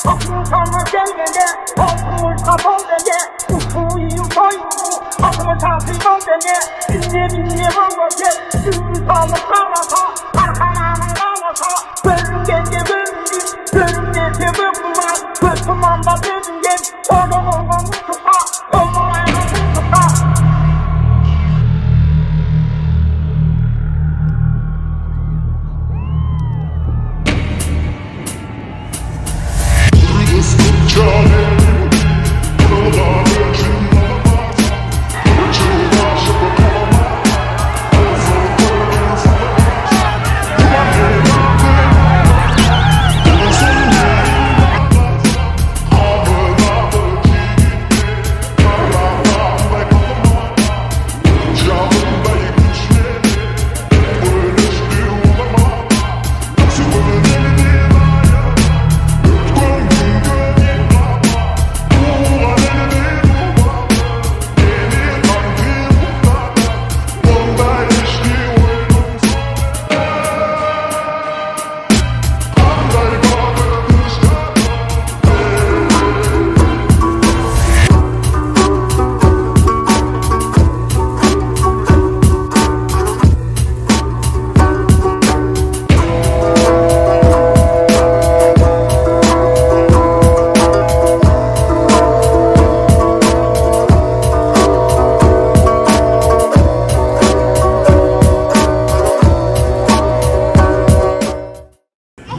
Aklım sana gelmede, aklım kapalı dede. Uçuyum soyumu, aklım çarpıyor dede. Dinle olmasa, sürü sağlık sağlasa. Arkanamın ağlasa, bölüm gece bölümdüm. Bölüm gece bölümler, gözüm anda bölümden. Orada olmamı tuta, olmayanı tuta.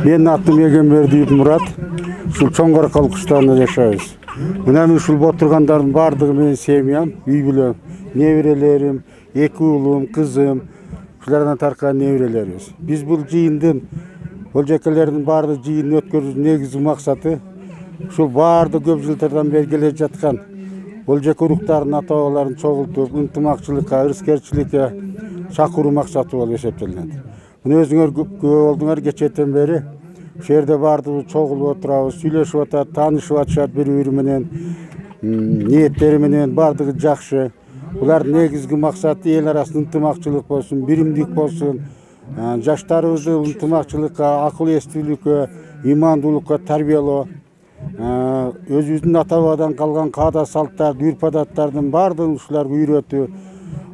Benim adım Egenberdiyev Murat. Şul Çoңғарқал кыштағында жашайбыз. Мына ушул отургандардын бардыгы менин семьям, үй бүлөм, неберелерим, 2 уулум, кызым, ушулардан таркан неберелерибиз. Биз бул жыйындын, болжекелердин бардык жыйынын өткөрүүнүн негизги максаты ушул бардык көп жылдардан бери келе жаткан болжек уруктардын ата-бабаларын чогултуп, ынтымакчылыкка, ырыскерчиликке чакыруу максаты болуп эсептелинет. Мына өзүңөр көп болдуңар, кечээден бери ушул жерде бардыгыбыз чогулуп отурабыз, сүйлөшүп атат, таанышып атышат бири-бири менен, ниеттери менен бардыгы жакшы. Булардын негизги максаты эл арасында ынтымакчылык болсун, биримдик болсун, жаштарыбызды ынтымакчылыкка, акыл эстүүлүккө, имандуулукка тарбиялоо, өзүбүздүн ата-бабадан калган каада салттарды, үрп-адаттардын бардыгын ушуларга үйрөтүү,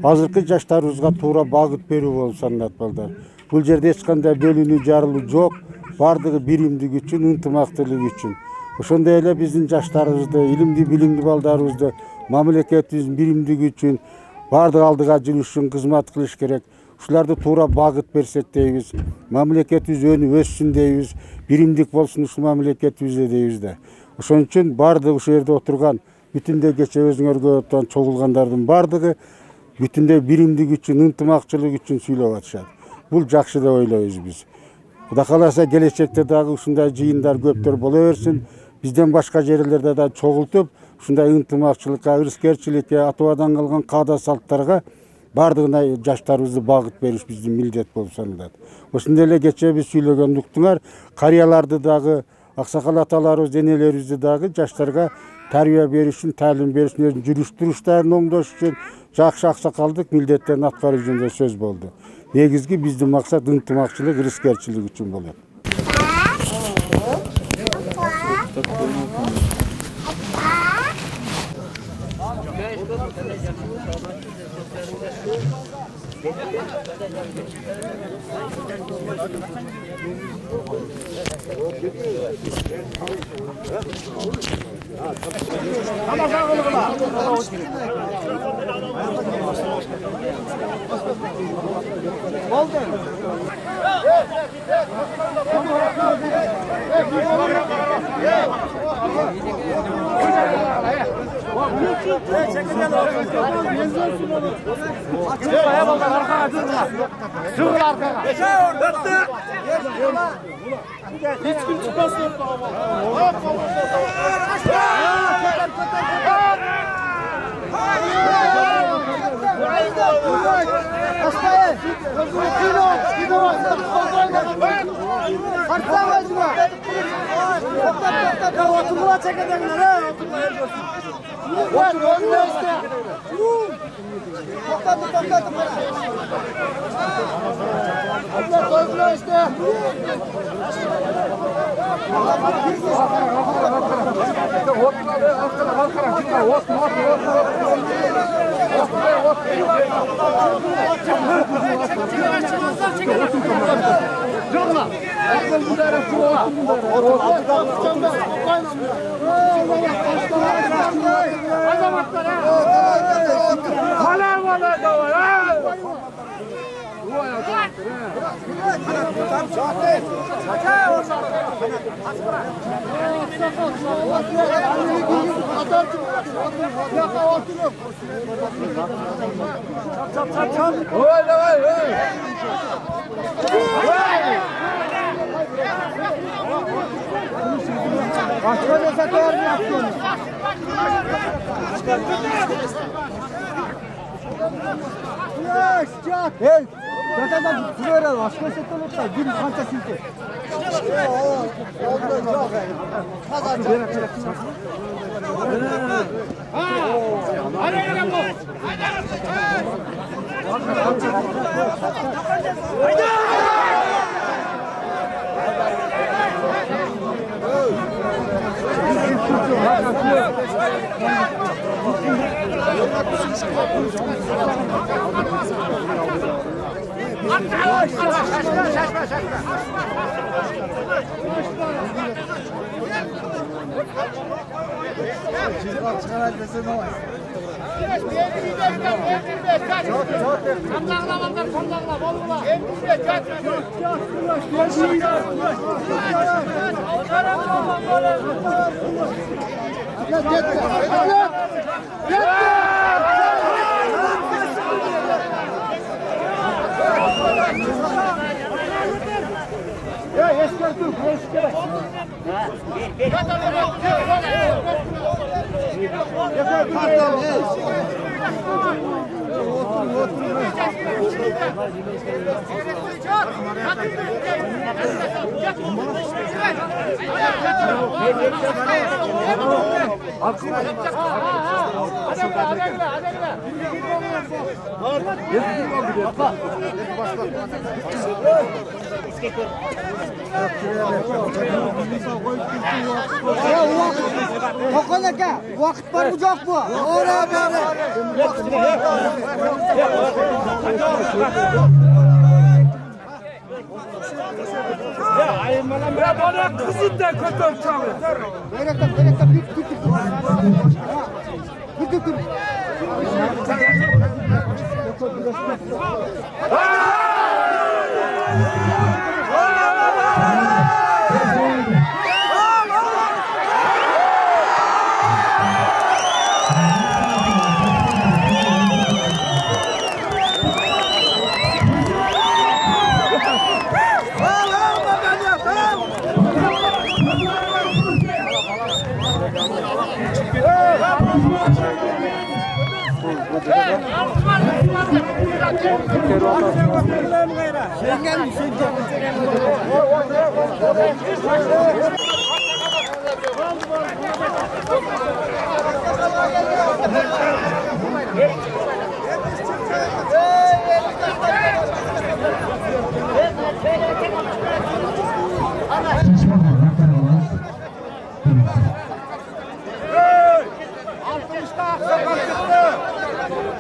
азыркы жаштарыбызга туура багыт берүү болуп саналат балдар. Бул жерде эч кандай бөлүнүү, жарылуу жок. Бардыгы биримдик үчүн, ынтымактуулук үчүн. Ошондой эле биздин жаштарыбызды, илимдүү, билимдүү балдарыбызды мамлекетибиздин биримдиги үчүн, бардык алдыга жүрүш үчүн кызмат кылыш керек. Ушуларды туура багыт берсек дейбиз. Мамлекетибиз өнүп өссүн дейбиз. Биримдик болсун ушул мамлекетибизде дейбиз да. Ошон үчүн бардык ушул жерде отурган бүтүндөй кече өзүңөргө чогулгандардын бардыгы бүтүндөй биримдик үчүн, ынтымакчылык үчүн сүйлөп атышат. Бул жакшы деп ойлойбуз биз. Кудай кааласа келечекте дагы ушундай жыйындар көптөр боло берсин. Бизден башка жерлерде да чогултуп, ушундай ынтымакчылыкка, ырыскерчиликке, ата-бабадан калган каада салттарга бардыгына жаштарыбызды багыт бериш биздин милдет болуп саналат. Ошондой эле кечээ биз сүйлөгөн уктуңар, карыяларды дагы, аксакал аталарыбыз, энелерибизди дагы жаштарга тарбия бериш үчүн, таалим бериш үчүн, жүрүш-туруштарын оңдош үчүн жакшы аксакалдык милдеттерин аткаруу жөнүндө сөз болду. Негизги биздин максат ынтымакчылык, ырыскерчилик үчүн болот. Hiç kim çıkmasın. Oturma çekecekler ha. Oturma. Hey, zaten buraya başka sektör olsa gün kança silke. Tokan aka, vaqt bor bu joq bu. Ora bari. Ya aymanam ben bana kızın da kötü çalıyor. Berekte bir dur.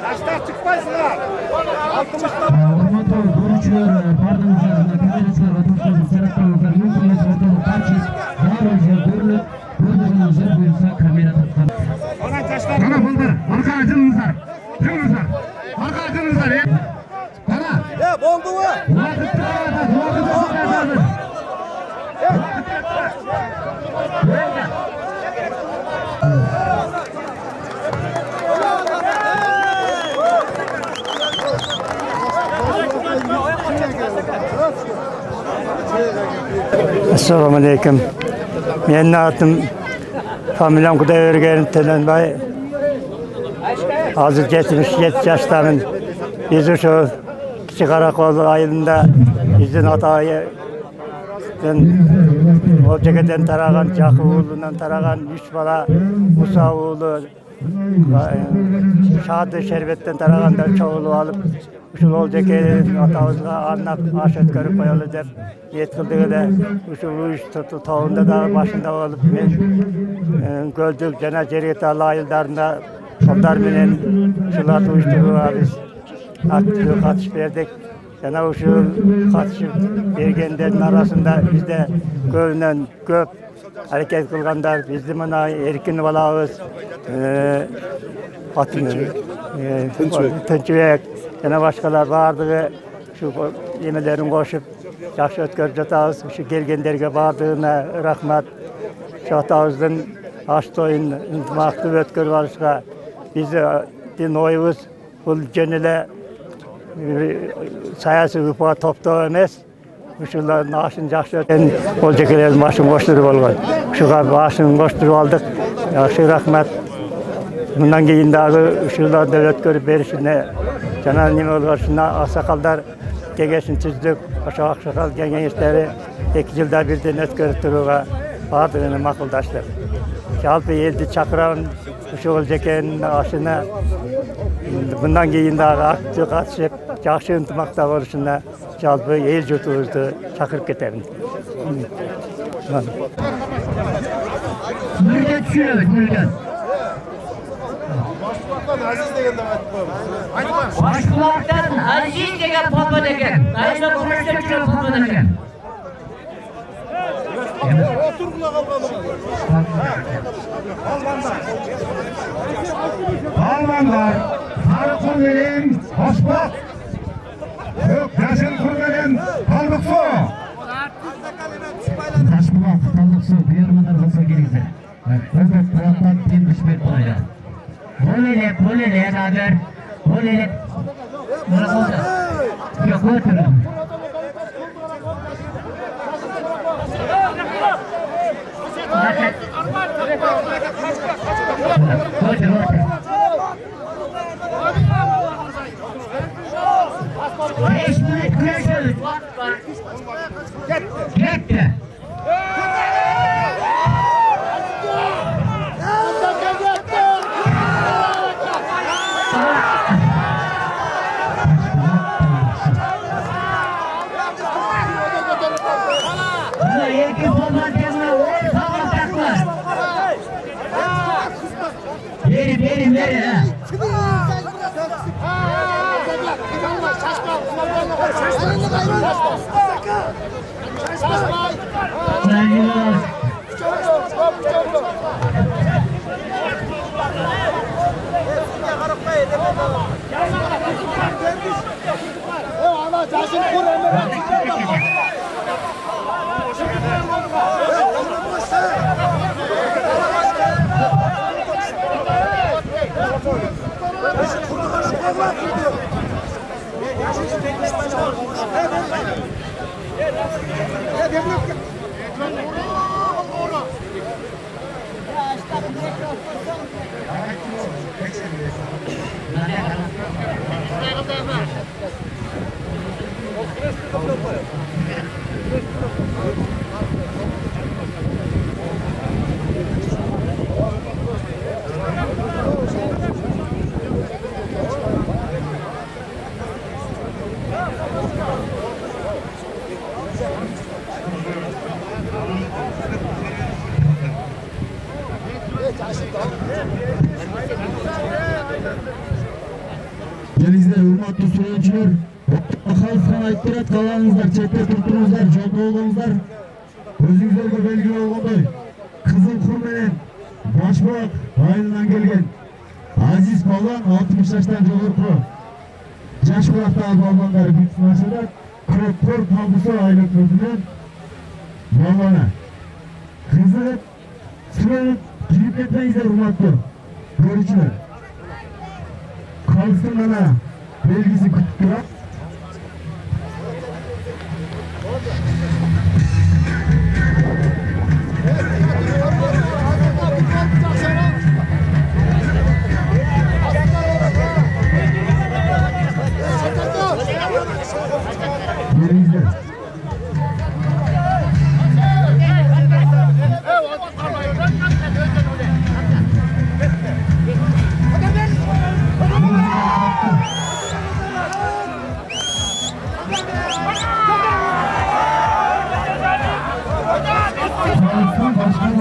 Taşlar çıkmasınlar. Hurmatli ko'ruvchilar, bardimizlarni kamerasilar va do'stlarimiz san'atkorlar yo'qmiz o'rtada barchasi darvoza ko'rilib, ko'rganingizlar bo'lsa kamera tarqab. Ona taşlar. Mana bo'ldi. Orqa ajiningizlar. Jingizlar. Orqa ajiningizlar. Mana. Ya bo'ldi-ku. Assalomu alaykum. Mening atim familiyam Xudoybergen Tenenbay. Hozir 77 yoshdaman. Biz o'sha Kichqaraqo'l ayında izin atayı Olcakadan taragan, Çakıoğlu'ndan taragan 3 bala, Musa oğlu, şadı şerbetten tarağanda çoğulu alıp uşul olacak atamızga arnap aş ötkörüp koyalı dep niyet kıldığı da uşul uş toğunda da başında olup men gördük jana jeriyet Allah ayıldarında onlar menen şular uyuşturuğa biz aktif katış verdik. Jana uşul katışıp bergenlerin arasında bizde köpünden köp hareket kılgandar, bizde mına erkin balağız, Tınçıbek, yana başkalar vardığı şu yemelerin koşup yaxşı ötkörüp жатabыз. Şu gelgenlerge bardığına rahmat. Şu atağızdan açtoyun ıntımaqlı ötkörüp alışqa bizim oyubuz bu jenele sayası hüpa topta emes. Uşulların aşın yaxşı ötken olacaklarımız başın koşturup olgan. Şuğa başın koşturup aldık. Yaxşı rahmat. Bundan keyin dagı uşullar devlet görüp berişine jana neme bolgaşına aksakaldar kegesin tüzdük. Oşo aksakal kengeşleri 2 yılda birden ötkörüp turuga bardığını makıldaşlar. Жалпы eldi çakıran uşul olacakın aşına bundan keyin dagı aktif katışıp yaxşı ıntımaqta boluşuna жалпы el jurtubuzdu çakırıp keterim. Müjdat düşürüyoruz, müjdat. Başkulaktan Aziz degen polvon eken. Ayna kuruşta жүрген polvon eken. Almanlar, Sarıkul menen Osbok, Yaşıl Kurmenen Taldıksu. Taşbulak, Taldıksu, buyurmalar olsa gerekse. Özbek Burak'tan 25 boyda. Bol ele haber, bol ele. Bırak olsa. Yok oturum. Otur. 5 minut görüşürüz. Gitti. Verin. Denizde hürmetli süreçler, halkına ayıttırıp kalanınızlar, çekte tuttuğunuzlar, jolda olduğunuzlar, özünüzlerge belgili olğanday, Kızıl Kurmenen, Başbak, ayından gelgen, Aziz Balvan, 60 yaştan jogorku, Jaş Burak'ta balvanlar bitsin aşıda, Krokor Tabusu aylık özünden, Balvana. Kızıl, sürenip, girip etmeyizler hürmetli, görüşürüz. Kalsın ana belgisi kütüktürak. Yerinizde.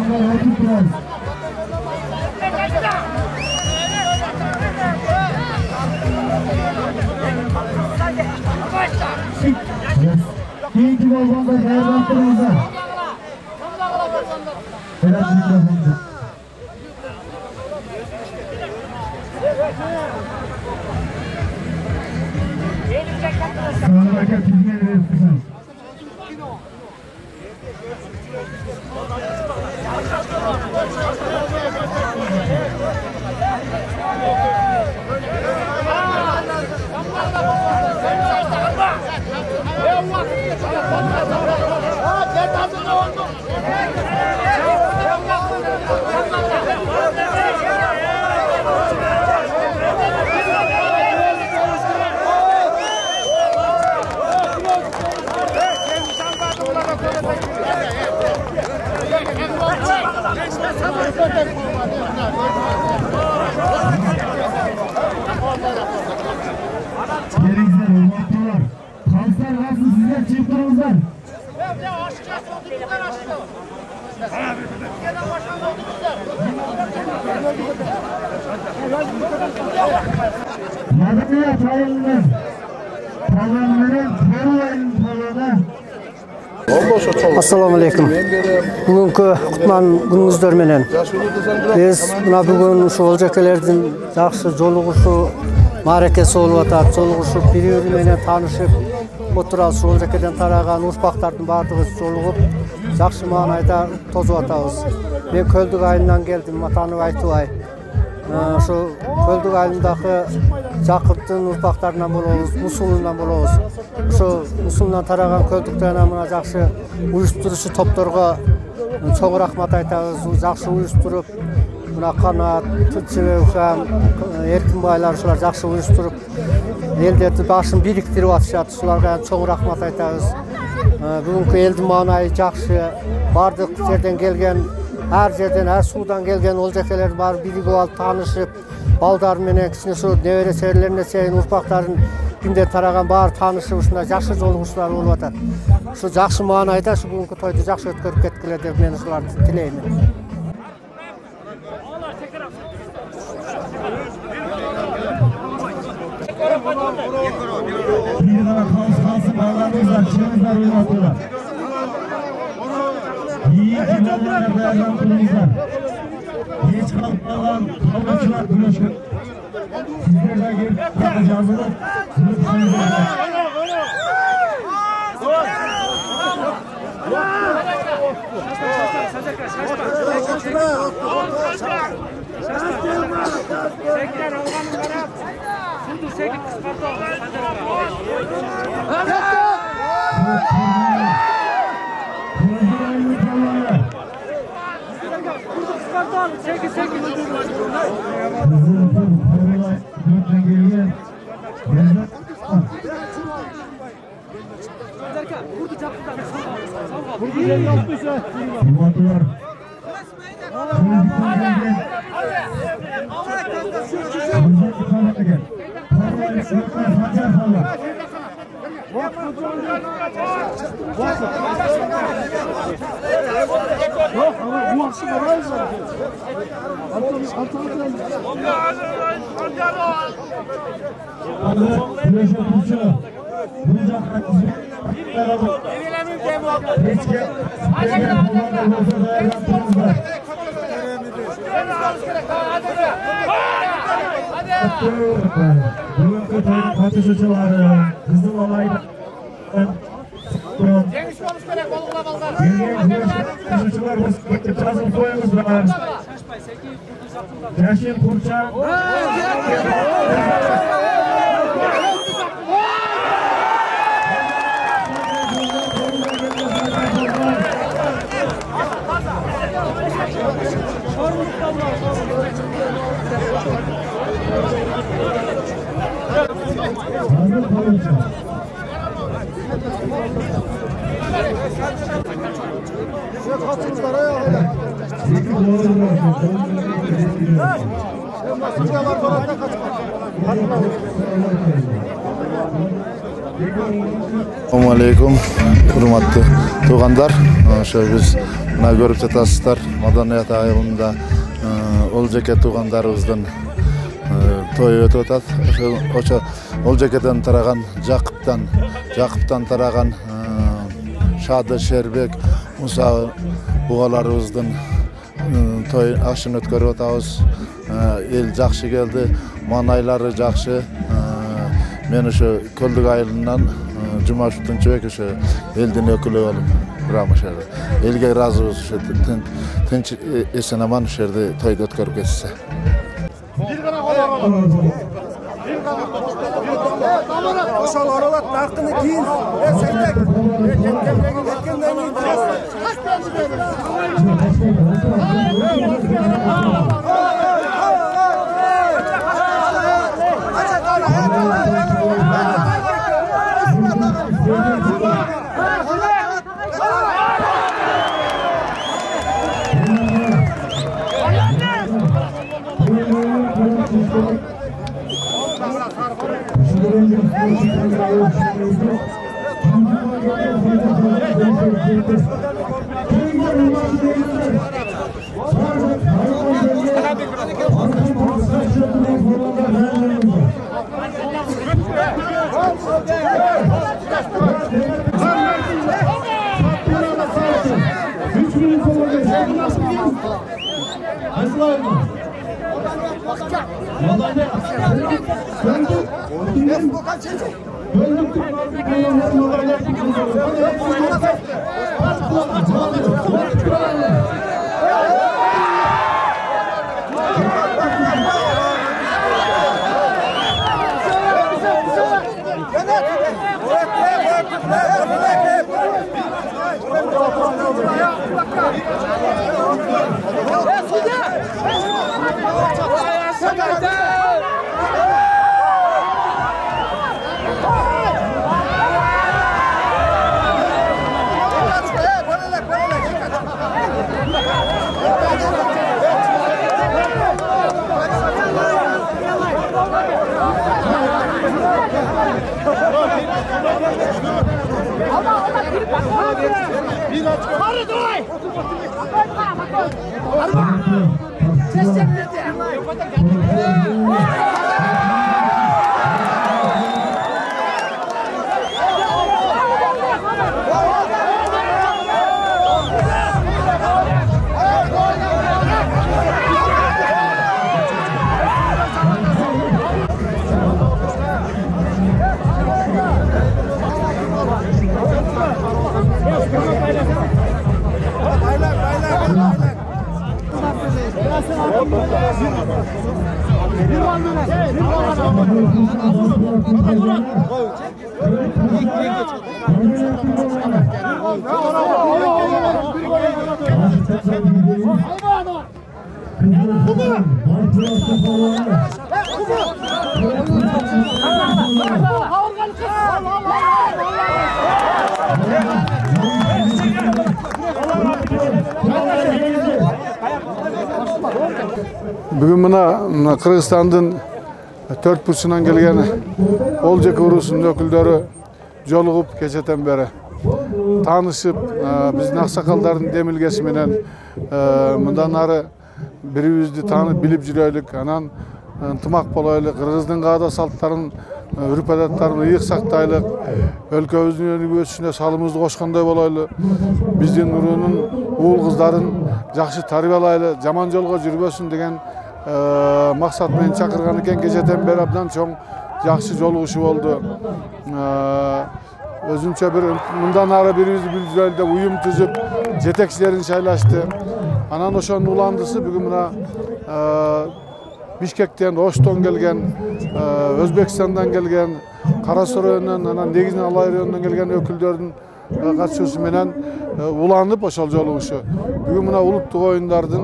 Oyuncular oturup durarız. Keyifli olmanızda değerlendirmenizde. Berat mikrofonda. Sağlık hizmet verirsiniz. Gerizler, olmaktalar. Kalsar varsa sizler çiftlerimizden. Mademeye tayinler. Talonların Peru'nun talonu. Assalamu alaykum. Bugünkü kutman günüңүздөр менен biz mına bugün uşu Oljakelerdin жакшы жолугушуу мааракеси болуп атат. Жолугушуп бири-бири менен таанышып отурабыз. Ушул Олжакеден тараган урпактардын баардыгы жолугуп жакшы маанайда тозуп атабыз. Мен Көлдүк айылынан келдим, атанып айтыбай. Ошо Көлдүк айылындагы Жакыптын урпактарынан болобуз, Мусулунан болобуз. Ошо Мусулунан тараган Көлдүктөн мына жакшы уюштуруучу топторго чоң рахмат айтабыз. Жакшы уюштуруп, мына Канат, Тынчыбекхан, Эркинбайлар ушулар жакшы уюштуруп, элдердин башын бириктирип атышат. Ушуларга чоң рахмат айтабыз. Бүгүнкү элдин маанайы жакшы. Бардык жерден келген, ар жерден, ар суудан келген Олжакелер бар биригип алып таанышып, балдар менен кичине ушу небере серилерине чейин урпактарын кимдер тараган баары таанышып ушундай жакшы жолугушуулар болуп атат. Ушу жакшы маанайда ушу бүгүнкү тойду жакшы өткөрүп кеткиле деп мен ушуларды тилеймин. Bir daha kalsın bağlarınızlar, çığınızlar uyumatırlar. İyi ki ballarına dayanan kılınızlar. Geç kalkmadan kalmışlar güneşe. Sizlerden gelip yapacağınızı bugünkü toyun katılımcıları Kızıl Alay'dan gelgen katılımcılarımız yazılı toyumuz var. Yaşın Kurçan Assalamualaikum, hurmatli tug'anlar. O'sha biz Mına görüp жатасыздар, Madaniyat ayımında Olcake tuğanlarımızdan toy ötüp atat. Olcake'den taragan Jakıp'tan taragan Şadı Şerbek, Musa buğalarımızdan toy aşın ötkörüp atabız. El jakşı geldi, manaylары jakşı. Men ошо Көлдүк айылынан Жумашевдин чөбек ошо элдин өкүлү болуп турам ошо жерде. Элге ыраазыбыз ошо тынч эсен аман ошо жерде тойду өткөрүп кетсе. Ошол оролот наркыны кийин сейтек кеткенден Bugün mına Kırgızstandın 4 burçundan gelgen Olcake urusunun öküldörü jolугуp keçeten beri tanışıp bizdin aksakaldardın demilgesi menen mындан ары biribizdi tanıp bilip жүрөйлүk, anan ынтымак болойлук, Кыргыздын каада салттарын, үрп адаттарын ыйык сактайлык, өлкөбүздүн өнүгүү өсүшүнө салымыбызды кошкондой болойлу, биздин уруунун уул кыздарын жакшы тарбиялайлы, жаман жолго жүрбөсүн деген максат менен чакырган экен. Кечеден бери абдан чоң жакшы жолугушуу болду. Өзүнчө бир мындан ары бирибизди билип жүрөлү деп уюм түзүп, жетекчилерин шайлашты. Анан ошонун уландысы бүгүн мына Бишкектен, Оштон келген, Өзбекстандан келген, Карасоройунан, анан негизинен Алай районунан келген өкүлдөрдүн катышуусу менен уланып ошол жолугушуу. Бүгүн мына улуттук оюндардын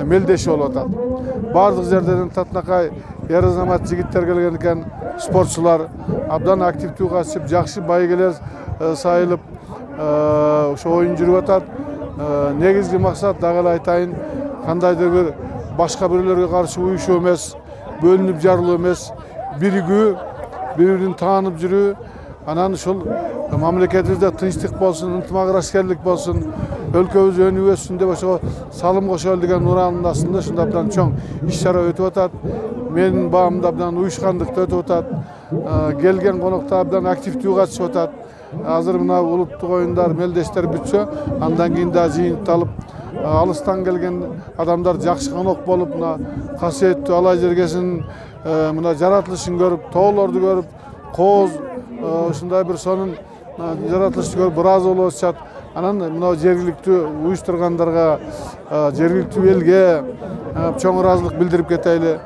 мелдеши болуп атат. Бардык жерден татынакай эр азамат жигиттер келген экен, спортчулар абдан активдүү катышып, жакшы байгелер сайылып ошо оюн жүрүп атат. Негизги максат дагы эле айтайын, кандайдыр бир башка бирлерге каршы уюшуу эмес, бөлүнүп жарылуу эмес, биригүү, бири-бирин таанып жүрүү. Анан ушул мамлекетибизде тынчтык болсун, ынтымак раскерлик болсун, өлkөбүz өнүгүп өссүн деп ошо салым кошолу деген ураанын астында ушундай абдан чоң иш чара өтүп атат. Менин баамда абдан уюшкандыкта өтүп атат. Келген коноктор абдан активдүү катышып атат. Азыр мына улуттук оюндар, мелдештер бүтсө, андан кийин да жыйынталып, алыстан келген адамдар жакшы конок болуп, мына касиеттүү Алай жергесинин мына жаратылышын көрүп, тоолорду көрүп, кооз ушундай бир сонун жаратылышты көрүп ыраазы болуп атышат. Анан мына жергиликтүү уюштургандарга, жергиликтүү элге чоң ыраазылык билдирип кетели.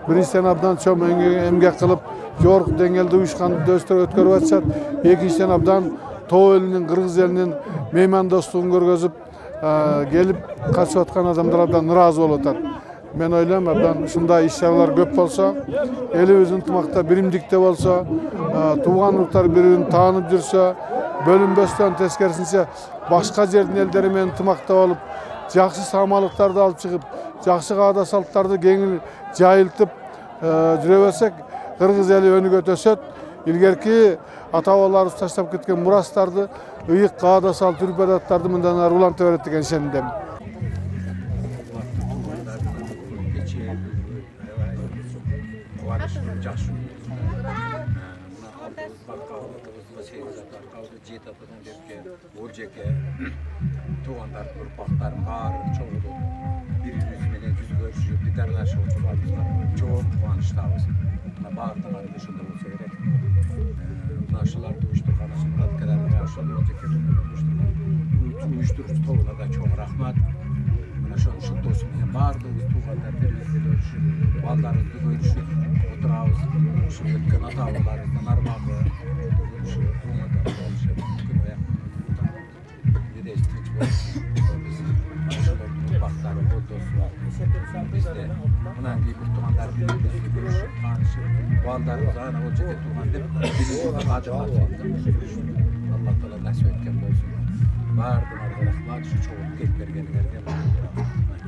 Биринчиден абдан чоң эмгек кылып, жогорку деңгээлде уюшканды өткөрүп атышат. Экинчиден абдан тоо элинин, кыргыз элинин меймандостугун көргөзүп, келип катышып аткан адамдар абдан ыраазы болуп атат. Мен ойлойм, абдан ушундай иш-чаралар көп болсо, элибиз ынтымакта, биримдикте болсо, тууган уруктар бири-бирин таанып жүрсө, бөлүнбөстөн тескерисинче башка жердин элдери менен ынтымакта болуп, жакшы саамалыктарды алып чыгып, жакшы каада салттарды кеңири жайылтып жүрө берсек, кыргыз эли өнүгөт өсөт. Илгерки ата-бабаларыбыз таштап кеткен мурастарды, ыйык каада салт, үрп-адаттарды мындан ары уланта берет деген ишенимдемин. Туғандар, ұрпақтар бар, çoğulu bir-birimiz менен жүз көрүшүп, дидардашы отурганыбызга чоң кубанычтабыз. Мына баардыгы ушундай болсо керек. Мына ушуларды уюштурган Мурат Кадыров ошол уюштуруучу тобуна да чоң рахмат. Мына ушул досу менен баардыгыбыз туугандар бири-бирибизди көрүшүп, балдарыбызды көрүшүп отурабыз. Ушул өткөн ата-бабаларыбыздын армагы bizde bundan bir tuğanlar birbirine görüşüp, tanışıp, baldarımız ana o ceket tuğan deyip birbirine acılar Allah Teala nasip etken olsun. Vardım arkadaşlar, şu çoğu gelip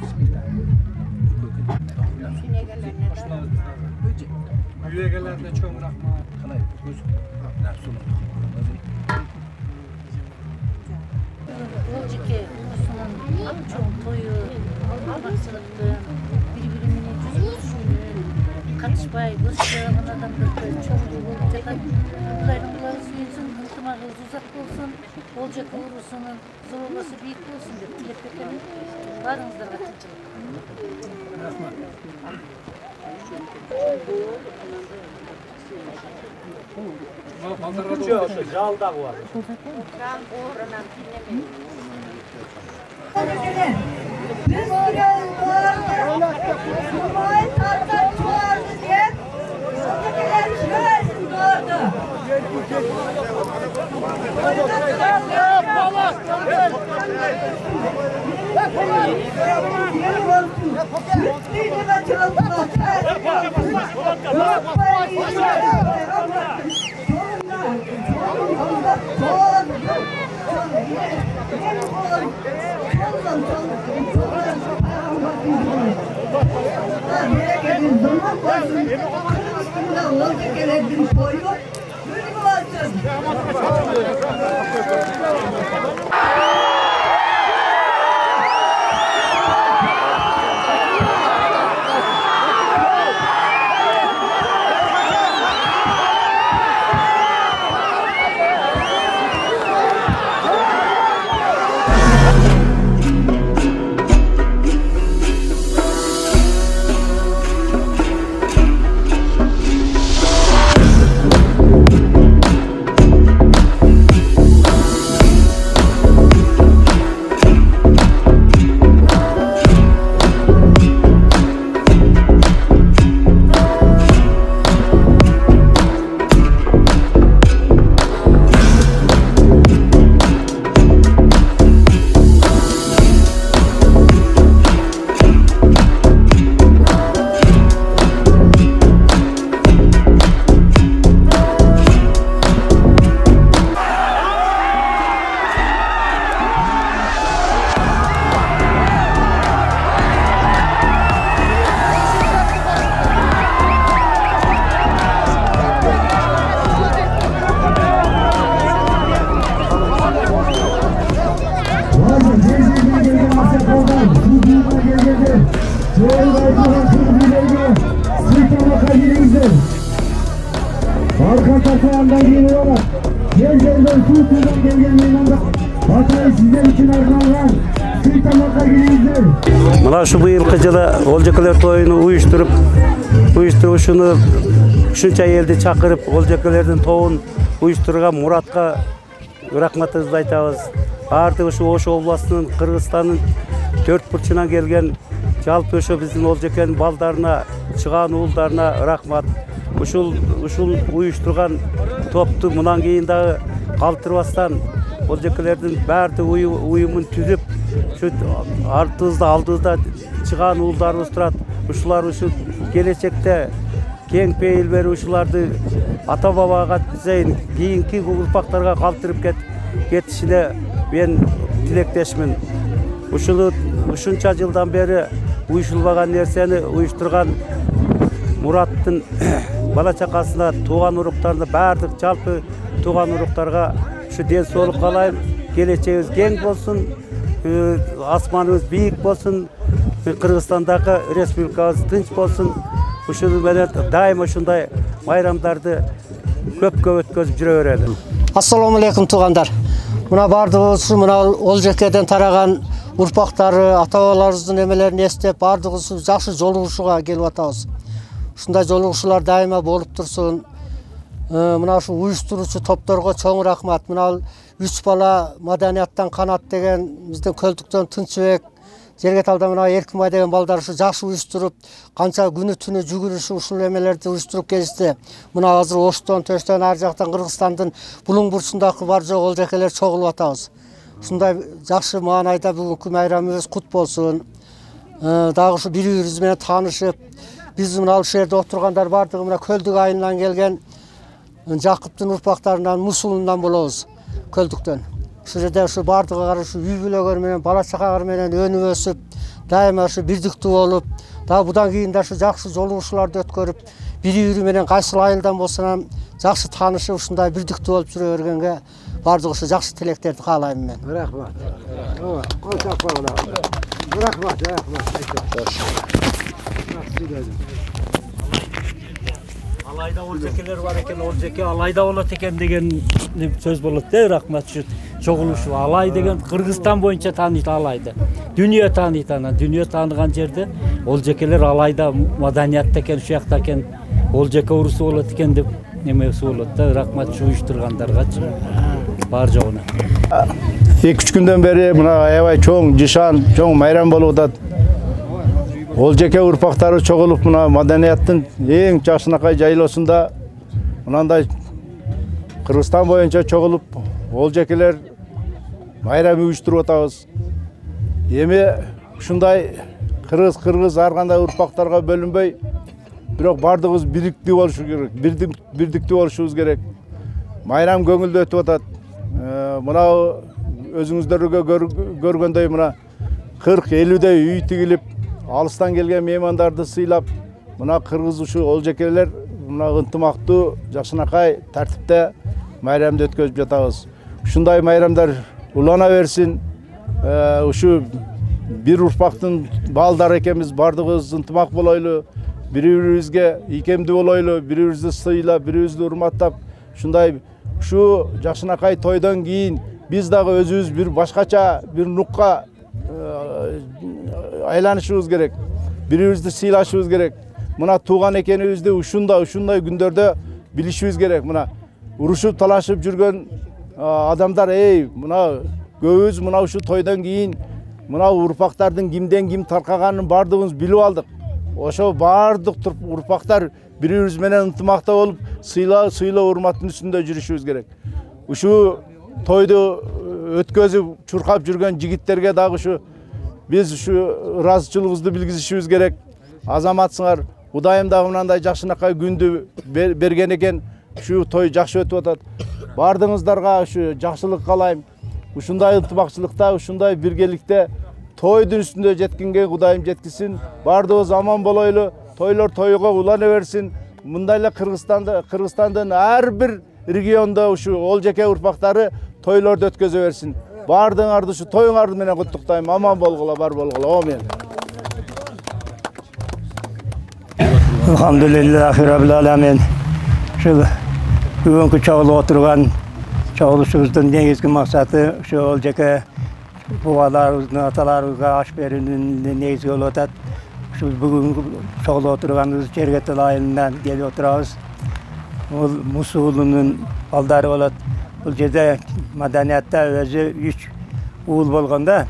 Bismillah. Üyelerine çok rahmat. Kalay, gözüm. Nefsum. Olcike ulusunun çoğun toyu, almaksılıktı, birbirine cüzgüsünü, katışbay, kızcağın adamları çoğunluğu olacak. Bunların kulağı suyunsun, hıntımağı uzak olsun, Olcike ulusunun zorlaması büyük olsun diye dilek edelim. Varınızda katıcılık. Жалда var. Biz biraz Kurmay tartar çoğardı diye Sondakiler çöğersin doğurdu. Mütlüydü ve çaldılar. Bereketin zaman olsun, kırmızında olacak eledin koyu, gülü olsun. Başağında biri olarak Yerlerden Suusu'dan gelgen meydanlık Hatay sizler için arkalıgan Sıytamak'a giriyizdir. Mına şu bıyılkı жылы Oljekeler toyunu uyuşturup şunu şunça eldi çakırıp Oljekelerдің toğun uyuşturgan Murat'a rahmatımızды айтабыз. Artık şu Oş oblastının Kırgızстанның dört burçundan gelgen жалпы ошо биздин Oljeke'nin baldarına, çıgan uğulдарına rahmat. Ушул uyuşturgan toptu мынан кийин дагы калтырбастан Oljekelerдің бәрі уюмун түзүп, şu артыбызда алдыбызда çıgan uğulдарыбыз турат. Ушулар ушу келечекте кең пейил берип ушуларды ата бабага чейин кийинки урпактарга калтырып кетишине мен тилектешмин. Ушунча жылдан бeri uyuşulbagan nersени uyuşturgan Murattın bala çakasına, tuğan uruqlarına, bardıq жалпы tuğan uruqlarga şu den soğuk kalayım, geleceğimiz keng bolsun, asmanımız büyük bolsun, Kırgızstandagı respublikamız tinç bolsun. Uşunu menen daima şunday bayramdарды көп ötközüp jüre berelim. Assalamu alaikum tuğandar. Muna bardığız, muna Oljeke'den taragan urpaqtары, ata-babalarımыздың emelerini estep, bardığız жақсы жолугушууга келип атабыз. Ушундай жолугушуулар дайыма болуп турсун. Мына ушу уюштуруучу топторго чоң рахмат. Мына 3 бала маданияттан канат деген биздин Көлтүктөн Тынчыбек, Жергеталда мына Эркинбай деген балдар ушу жакшы уюштуруп, канча күнү түнү жүгүрүшүп ушул эмелерди уюштуруп келишти. Мына азыр Оштон, Төштөн, ар жактан Кыргызстандын булуң бурчундагы бар жок Oljekeler чогулуп атабыз. Ушундай жакшы маанайда бүгүнкү майрамыбыз кут болсун. Дагы ушу бири-бирибиз менен таанышып, биз мына ушул жерде отургандар бардыгы мына Көлдүк айынан келген Жакыптын урпактарынан, Мусулундан болобуз. Көлдүктөн. Ушул жерде ушу бардыгы кара ушу үй бүлөгөр менен, бала чакалар менен өнүп өсүп, дайыма ушу бирдиктүү болуп, дагы будан кийин да ушу жакшы жолугушууларды өткөрүп, бири-бири менен кайсыл айылдан болсун ham жакшы таанышып, ушундай бирдиктүү болуп жүрө бергенге бардыгы ушу жакшы тилектерди каалайм мен. Рахмат. Кол чапкан. Рахмат. Alayda Oljekeler var eken, Oljeke alayda bolot eken деген сөз болот да, рахмат şu чогулушу. Алай деген Кыргызстан боюнча тааныйт алайды. Дүнүйө тааныйт аны. Дүнүйө тааныган жерде Oljekeler alayda маданиятта экен, şu жакта экен, Oljeke урусу болот экен деп немеси болот да, рахмат şu уюштургандаргачы. Бар жогуна. 2-3 күндөн бери мына аябай чоң жышан, чоң майрам болуп атат. Oljeke urpактары чогулуп мына маданияттын эң жакшынакай жайлоосунда мынандай Кыргызстан боюнча чогулуп Oljekeler майрам уюштуруп атабыз. Эми ушундай кыргыз ар кандай урпактарга бөлүнбөй, бирок бардыгыбыз бирдиктүү болушу керек, бирдиктүү болушубуз керек. Майрам көңүлдүү өтүп атат. Мына өзүңүздөргө көргөндөй мына 40-50дей үй тигилип, алыстан келген меймандарды сыйлап, мына кыргыз ушу Oljekeler мына ынтымактуу, жакшынакай тартипте майрамды өткөзүп жатабыз. Ушундай майрамдар улана берсин. Ушу бир урпактын балдары экенбиз, бардыгыбыз ынтымак болойлу, бири-бирибизге ийкемдүү болойлу, бири-бирибизди сыйлап, бири-бирибизди урматтап, ушундай ушу жакшынакай тойдон кийин биз дагы өзүбүз бир башкача бир нукка айланышыбыз керек. Бири-бирибизди сыйлашыбыз керек. Мына тууган экенибизди ушундай күндөрдө билишибиз керек. Мына урушуп талашып жүргөн адамдар, мына көбүбүз мына ушу тойдон кийин мына урпактардын кимден ким таркаганын бардыгыбыз билип алдык. Ошо бардык урпактар бири-бирибиз менен ынтымакта болуп, сыйлоо урматтын үстүндө жүрүшүбүз керек. Ушу тойду өткөзүп чуркап жүргөн жигиттерге дагы ушу биз ушу ыраазычылыгыбызды билгизишибиз керек. Азаматсыңар, Кудайым дагы мындай жакшынакай күндү берген экен. Ушу той жакшы өтүп атат. Бардыгыңыздарга ушу жакшылык каалайм. Ушундай ынтымакчылыкта, ушундай биргеликте тойдун үстүндө жеткенге Кудайым жеткизсин. Бардыгыбыз аман болойлу, тойлор тойго улана берсин. Мындай эле Кыргызстандын ар бир региондо ушу Oljeке урпактары тойлорду өткөзө берсин. Бардыгыңарды ушу тоюңарды менен куттуктайм. Аман болгула, бар болгула. Амин. Elhamdülillahi Rabbil Alamin. Şu Бүгүnkү чогулуп отурган чогулушубуздун негизги максаты ошо Олжеке бабаларыбыздын аталарыбызга аш берүүнүн негизи болуп атат. Ушу бүгүн чогулуп отурганыбыз Жергетал айылынан келип отурабыз. Бул Муса уулунун балдары болот. Бул жерде маданиятта өзү 3 уул болгон да.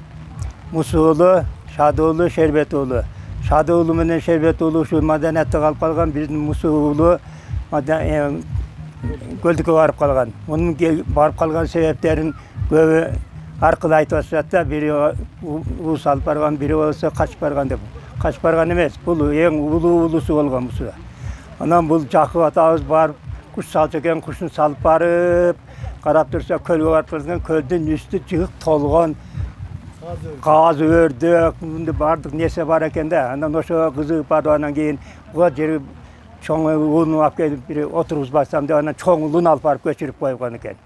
Муса уулу, Шады уулу, Шербет уулу. Шады уулу менен Шербет уулу ушу маданиятта калып калган, биздин Муса уулу көлдүккө барып калган. Мунун барып калган себептерин көбү аркылуу айтып атышат да. Бири уус алып барган, бири болсо качып барган деп. Качып барган эмес, бул эң улуу уулусу болгон Муса. Анан бул Жакып атабыз барып куш салчу экен, кушун салып барып, карап турса көлгө барып калган, көлдүн үстү жыгык толгон. Кагаз, өрдөк, бардык нерсе бар экен да. Анан ошо кызыгып барып анан кийин буга жери чоң ууну алып келип бири отургузбасам деп анан чоң уулун алып барып көчүрүп койгон экен.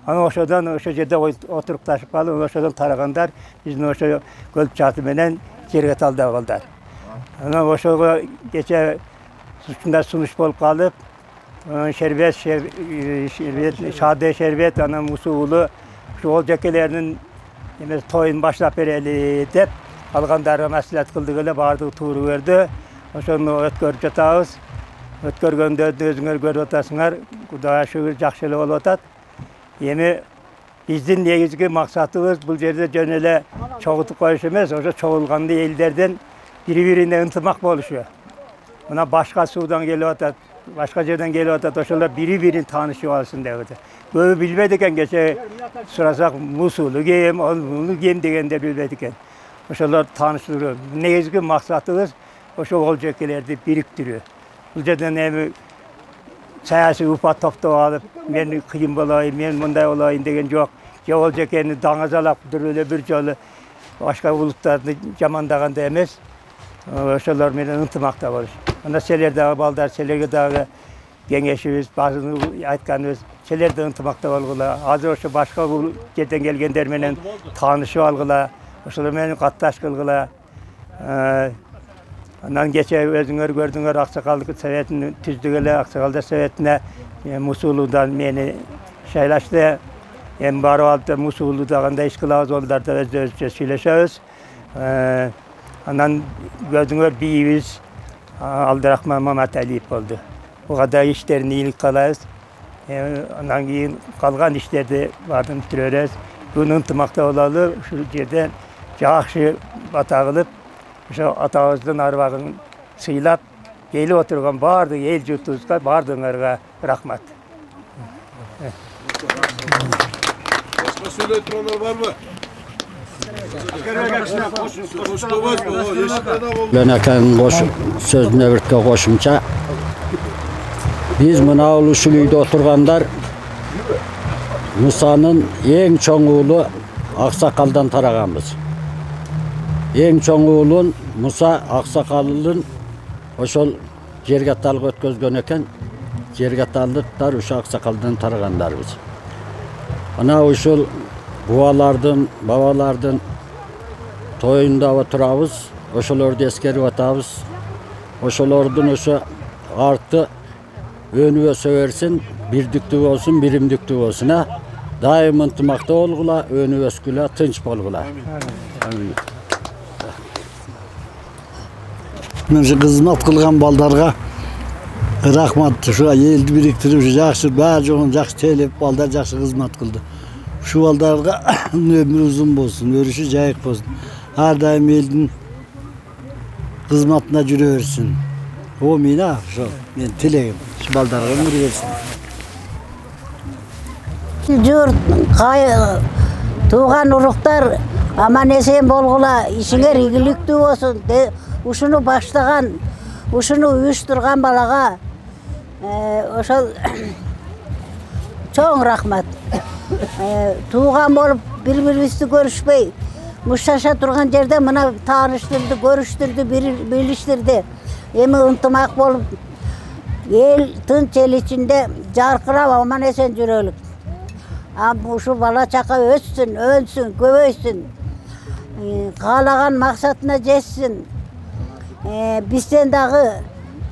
Анан ошодон ошо жерде отурукташып калып, ошодон тарагандар биздин ошо көл чаты менен Жергеталда болдур. Анан ошого кече ушундай сунуш болуп калып, Шербет, Шады, Шербет, анан Муса уулу ушу Олжекелердин эмес тоюн баштап берели деп калгандарга маслихат кылдык эле, баардыгы тууру берди. Ошону өткөрүп жатабыз. Өткөргөндө өзүңөр көрүп атасыңар, Кудайга шүгүр жакшы эле болуп атат. Эми биздин негизги максатыбыз бул жерде жөн эле чогултуп коюш эмес, ошо чогулган элдерден бири-бирине ынтымак болушу. Мына башка суудан келип атат, башка жерден келип атат, ошолор бири-бирин таанышып алсын деп. Көбү билбейт экен, кече сурасак Муса уулу ким, уулу ким дегенде билбейт экен. Ошолор тааныштыруу. Негизги максатыбыз ошо Олжекелерди бириктирүү. Бул жерден эми саясий упа топтоп алып, мен кыйын болоюн, мен мындай болоюн деген жок. Же Олжекени даңазалап эле бир жолу башка улуттарды жамандаганда эмес, ошолор менен ынтымакта болуш. Анда силер дагы балдар, силерге дагы кеңешибиз, баарын айтканыбыз, силер да ынтымакта болгула. Азыр ошо башка жерден келгендер менен таанышып алгыла, ошолор менен катташ кылгыла. Анан кече өзүңөр көрдүңөр, Аксакалдык советин түздүк эле, Аксакалдар советине Муса уулудан мени шайлашты. Эми барып алып Муса уулуда кандай иш кылабыз, болдар да өзүбүзчө сүйлөшөбүз. Анан көрдүңөр бийибиз Абдырахман Маматалиев болду. Буга да иштерин ийгилик каалайбыз. Анан кийин калган иштерди баарын бүтүрөбүз. Бүгүн ынтымакта бололу, ушул жерден жакшы бата кылып, ошо атабыздын арбагын сыйлап келип отурган баардык эл журтубузга, баардыгыңарга рахмат. Башка сүйлөй тургандар барбы? Ленекенин сөзүнө бирке кошумча, биз мына ушул үйдө отургандар Мусанын эң чоң уулу Аксакалдан тараганбыз. Эң чоң уулун Муса Аксакалдын ошол Жергеталга өткөзгөн экен. Жергеталдыктар ушу Аксакалдан тарагандарбыз. Ана ушул бубалардын, бабалардын тоюнда отурабыз, ошолорду эскерип атабыз. Ошолордун ошо арты өнү өсө берсин, бирдиктүү болсун, биримдиктүү болсун. Дайым ынтымакта болгула, өнү өскүлө, тынч болгула. Мен кызмат кылган балдарга рахмат. Ушу элди бириктирип, жакшы баары жогун жакшы тейлеп, балдар жакшы кызмат кылды. Ушу балдарга өмүрү узун болсун, өрүшү жайык болсун. Ар дайым элдин кызматына жүрө берсин. О мена ошо мен тилегим. Ушу балдарга өмүр берсин. Журт, тууган уруктар аман эсен болгула, ишиңер ийгиликтүү болсун. Ушуну баштаган, ушуну уюштурган балага ошол чоң рахмат. Тууган болуп бири-бирибизди көрүшпөй, мушташа турган жерде мына тааныштырды, көрүштүрдү, билиштирди. Эми ынтымак болуп, эл тынч эл ичинде жаркырап аман эсен жүрөлүк. Ушу бала чака өссүн, өнсүн, көбөйсүн. Каалаган максатына жетсин. Бизден дагы,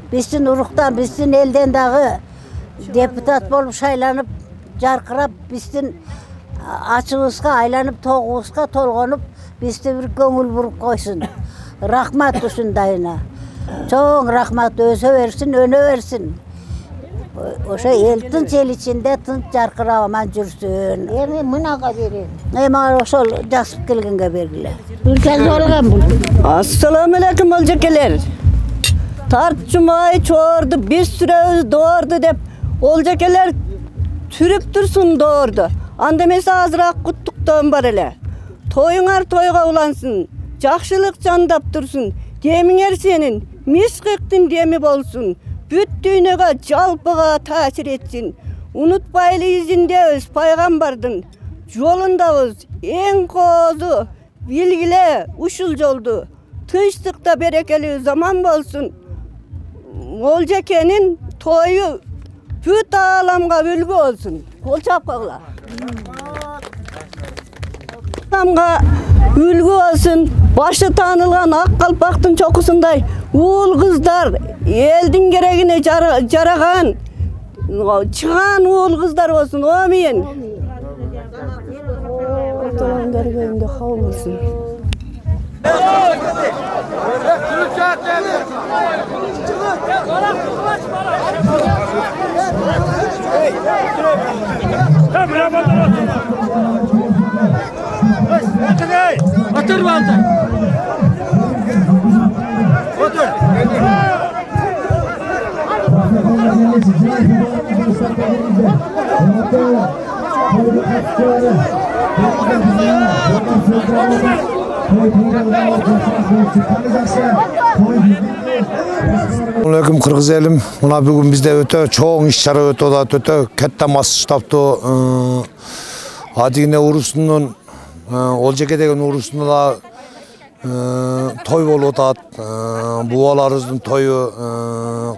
биздин уруктан, биздин элден дагы депутат болып шайланып, жарқырап, біздің açığızga aylanıp, toğuzga tolğanıp, bizde bir köngül vurup koysun. Rahmat uşundayına. Çoğun rahmat öze versin, öne versin. Oşa el tınç el içinde tınç jarkıraman jursün. Emi mınaga verin. Ema oşol jasıp kelgenge bergiler. Ülken zorgan bu. Assalamualaikum oljakeler. Tartışmayı çoğurdu, bir süre doğurdu dep oljakeler türüp dursun doğurdu. Andemesi azırak kuttuktan bar ele. Toyuңар toyga ulansın, жақшылық жандап dursun. Demiңер senin, miskiktin demi bolsun. Büt dünyega жалпыға tasir etsin. Unutpaylı izindebіз paygambardın. Jolundabız en kozu, bilgile uşul joldu. Tınçlıkta berekeli zaman bolsun. Oljakenin toyu büt alamga ülgü olsun. Kol çapkakla. Alamga ülgü olsun. Başı tanılgan ak kalpaktın çokusunday uğul kızlar eldin geregine jaragan çıgan uğul kızlar olsun. Amin. Ortadan gergeyinde havul olsun. Otur balta. Otur. Assalamualaikum Kırgız elim. Muna bugün bizde öte çoğun iş çara öte da öte kette masıştaptı. Adigine urusunun Olceke деген urusunda da toy bolup atat. Buvalarımыздın toyu,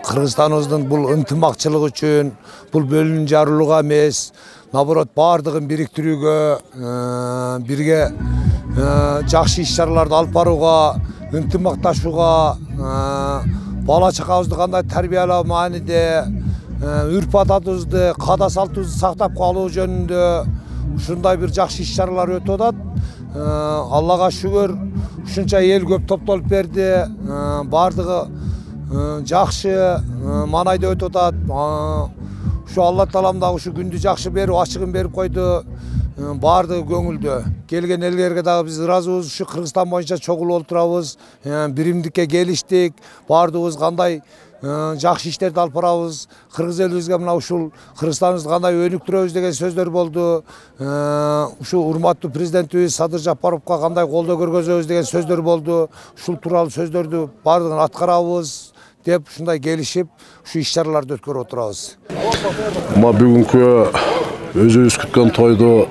Kırgızstanımыздın bul ıntımaqçılık üçün, bul bölünün jarılığa emes, naborot bardığın biriktirүүgө, birge жақсы iş-çaralарды алып барууга, ынтымакташууга, бала чакабызды кандай тарбиялоо мааниде, үрп-ататыбызды, када салтыбызды сактап калуу жөнүндө ушундай бир жақсы iş-çarалар өтүп атат. Аллага шүгүр, ушунча эл көп топтолуп берди. Бардыгы жақсы манайда өтүп атат. Ушу Алла Тааlam дагы ушу күндү жақсы берип, ачыгын берип койду. Бардыгы көңүлдүү. Келген элдерге дагы биз ыраазыбыз. Ушу Кыргызстан боюнча чогуу болуп турабыз. Биримдикке келиштик. Бардыгыбыз кандай жақсы иштерди алып барабыз. Кыргыз элибизге мына ушул Кыргызстаныбызды кандай өнүктүрөбүз деген сөздөр болду. Ушу урматтуу президентибиз Садыр Жапаровго кандай колдоо көргөзөбүз деген сөздөр болду. Ушул тууралуу сөздөрдү бардыгын аткарабыз деп ушундай келишип, ушу иш-чараларды өткөрүп отурабыз. Бүгүнкү өзүбүз күткөн тойду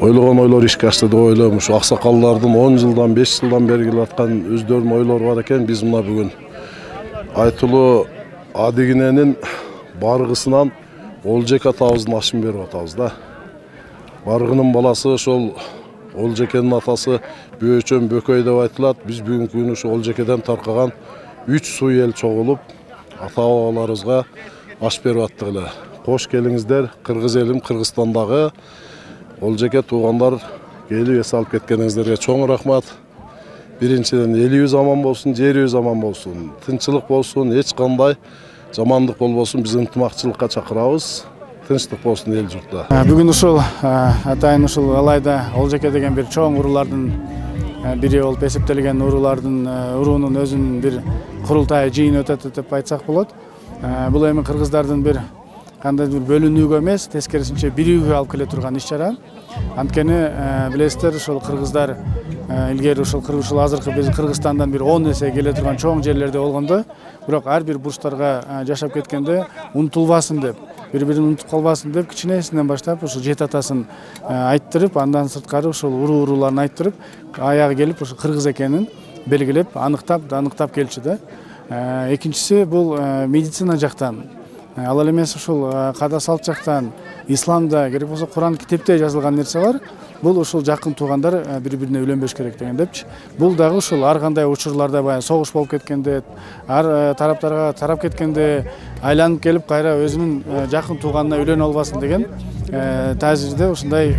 ойлогон ойлор ишке ашты деп ойлойм. Ушу аксакалдардын 10 жылдан 5 жылдан бери келаткан өздөрүнүн ойлору бар экен. Биз мына бүгүн айтылуу Адигиненин баргысынан Олжеке атабыздын ашын берип атабыз да. Баргынын баласы ошол Олжекенин атасы Бөөчөн Бөкөй деп айтылат. Биз бүгүнкү күнү ошо Олжекеден таркаган 3 суу эл чогулуп ата-бабаларыбызга аш берип аттык эле. Кош келиңиздер, Кыргыз элим, Кыргызстандагы Олжеке туугандар келип эс алып кеткениңиздерге чоң рахмат. Биринчиден элибиз аман болсун, жерибиз аман болсун, тынчылык болсун, эч кандай жамандык болбосун, биз ынтымакчылыкка чакырабыз. Тынчтык болсун эл журтта. Бүгүн ушул атайын ушул алайда Олжеке деген бир чоң уруулардын бири болуп эсептелген уруунун өзүнүн бир курултай жыйын өтөт деп айтсак болот. Бул эми кыргыздардын бир кандайдыр бир бөлүнүүгө эмес, тескерисинче бирүүгө алып келе турган иш-чара. Анткени билесиздер, ушул кыргыздар илгери ушул азыркы биз Кыргызстандан бир 10 эсе келе турган чоң жерлерде болгондо, бирок ар бир бурчтарга жашап кеткенде унутулбасын деп, бири-бирин унутуп калбасын деп кичинесинен баштап ушул жет атасын айттырып, андан сырткары ушул урууларын айттырып, аягы келип ушул кыргыз экенин белгилеп, аныктап келчү да. Экинчиси бул медицина жактан, ал эле эмес ушул када салт жактан, исламда керек болсо Куран китепте жазылган нерсе бар. Бул ушул жакын туугандар бири-бирине үйлөнбөш керек деген депчи. Бул дагы ушул ар кандай учурларда баягы согуш болуп кеткенде, ар тараптарга тарап кеткенде айланып келип кайра өзүнүн жакын тууганына үйлөнө албасын деген таасирде ушундай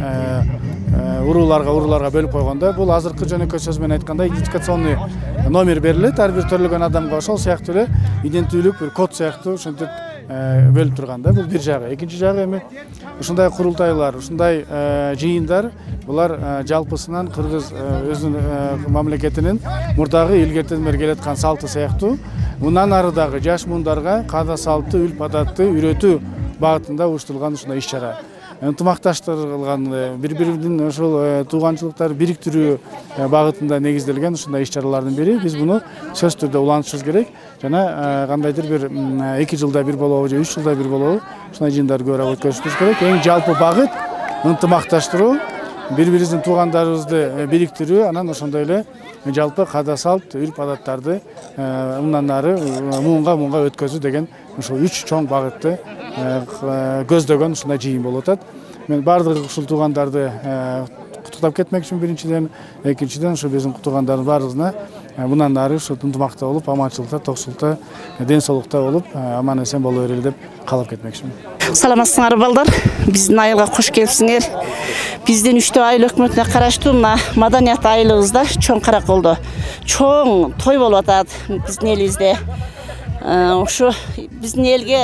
урууларга бөлүп койгондо, бул азыркы жөнөкөй сөз менен айтканда идентификационный номер берилет ар бир төрөлгөн адамга, ошол сыяктуу эле иденттүүлүк бир код сыяктуу ушинтип бөлүп турган да. Бул бир жагы. Экинчи жагы эми ушундай курултайлар, ушундай жыйындар булар жалпысынан кыргыз өзүнүн мамлекетинин мурдагы илгертен бери келаткан салты сыяктуу мындан ары дагы жаш муундарга каада салты, үлп адатты үйрөтүү багытында уюштурулган ушундай иш-чара. Ынтымакташтырылган, бири-биринин ошол тууганчылыктарды бириктирүү багытында негизделген ушундай иш-чаралардын бири. Биз буну сөзсүз түрдө улантышыбыз керек. Жана кандайдыр бир 2 жылда бир болобу же 3 жылда бир болобу ушундай жыйындарды көбүрөөк өткөзүшүбүз керек. Эң жалпы багыт ынтымакташтыруу, бири-бирибиздин туугандарыбызды бириктирүү, анан ошондой эле жалпы каада салт, үрп адаттарды мындан ары муунга өткөзүү деген ушул 3 чоң багытты көздөгөн ушундай жыйын болуп атат. Мен бардык ушул туугандарды куттуктап кетмекчимин биринчиден, экинчиден ушу биздин туугандардын баарыбызына мындан ары ушу ынтымакта болуп, аманчылыкта, токчулукта, ден соолукта болуп, аман эсен боло берели деп каалап кетмекчимин. Саламатсыңар балдар, биздин айылга кош келипсиңер. Биздин 3 айыл өкмөтүнө караштуу мына маданият айылыбызда чоң караколдо чоң той болуп атат биздин элибизде. Ушу биздин элге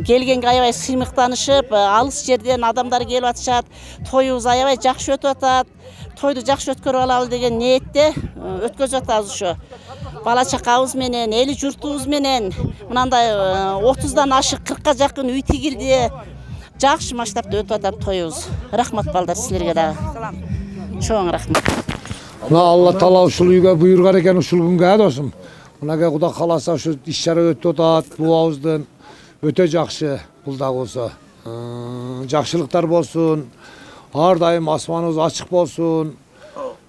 келгенге аябай сыймыктанышып, алыс жерден адамдар келип атышат. Тоюбуз аябай жакшы өтүп атат. Тойду жакшы өткөрүп алалы деген ниетте өткөзүп атабыз ушу. Бала чакабыз менен, эли журтубуз менен мынандай 30дан ашык 40ка жакын үй тигилди. Жакшы масштабта өтүп атат тоюбуз. Рахмат балдар силерге дагы. Чоң рахмат. Мына Алла Таала ушул үйгө буйруган экен ушул күнгө досум. Мынага Кудай кааласа ушу иш-чара өтүп атат. Буабыздын өтө жакшы бул да болсо. Жакшылыктар болсун. Ар дайым асманыбыз ачык болсун.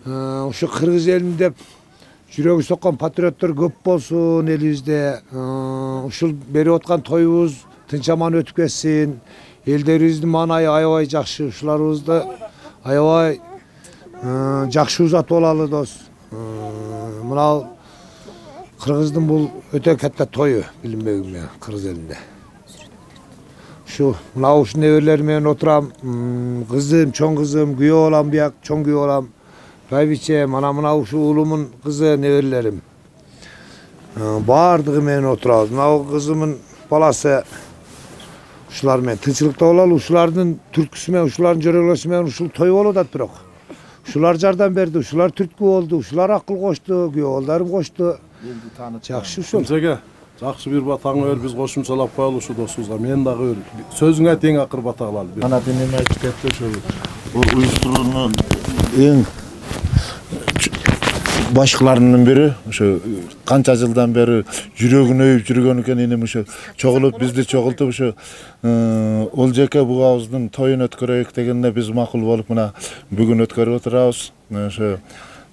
Ушу кыргыз элин деп жүрөгү соккон патриоттор көп болсун элибизде. Ушул берип аткан тоюбуз тынч аман өтүп кетсин. Элдерибиздин маанайы аябай жакшы. Ушуларыбызды аябай жакшы узатып алалы дос. Мына кыргыздын бул өтө катта тою билинбегим мен кыргыз элинде. Мына ушу неберелер менен отурам. Кызым, чоң кызым, күйөө балам бияк, чоң күйөө балам. Райбиче, мына ушу уулумун кызы неберелерим. Бардыгы менен отурабыз. Мына кызымын баласы ушулар менен тынчылыкта бололу. Ушулардын түрткүсү менен, ушулардын жөрөглөсү менен ушул той болуп атат бирок. Ушулар жардам берди, ушулар түрткү болду, ушулар акыл кошту, күйөө балдарым кошту. Жакшы ушул. Жакшы бир батаңы өр, биз кошумчалап коелу ушу досубузга. Мен дагы сөзүңө тең акыр бата кылалы. Ана денеме айтып кетти ошол. Уюштуруунун эң башкыларынын бири ошо канча жылдан бери жүрөгүн өйүп жүргөн экен инем ошо чогулуп бизди чогултуп ошо Олжеке бугабыздын тоюн өткөрөйүк дегенде биз макул болуп мына бүгүн өткөрүп отурабыз.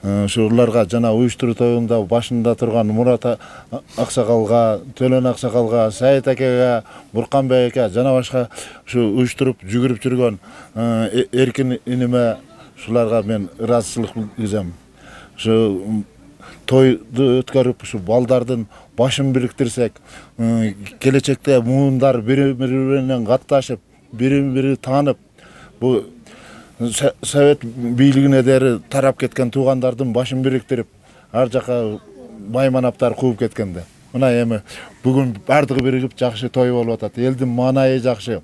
Ошолорго жана уюштуруу тоюнда башында турган Мурат Аксакалга, Төлөн Аксакалга, Саит акеге, Бурканбек аке жана башка ушу уюштуруп жүгүрүп жүргөн эркин иниме ушуларга мен ыраазычылык билдирем. Ушу тойду өткөрүп ушу балдардын башын бириктирсек, келечекте муундар бири-бири менен катташып, бири-бири таанып, бу Совет бийлигине дери тарап кеткен туугандардын башын бириктирип, ар жака майманаптар кууп кеткенде. Мына эми бүгүн бардыгы биригип жакшы той болуп атат. Элдин маанайы жакшы.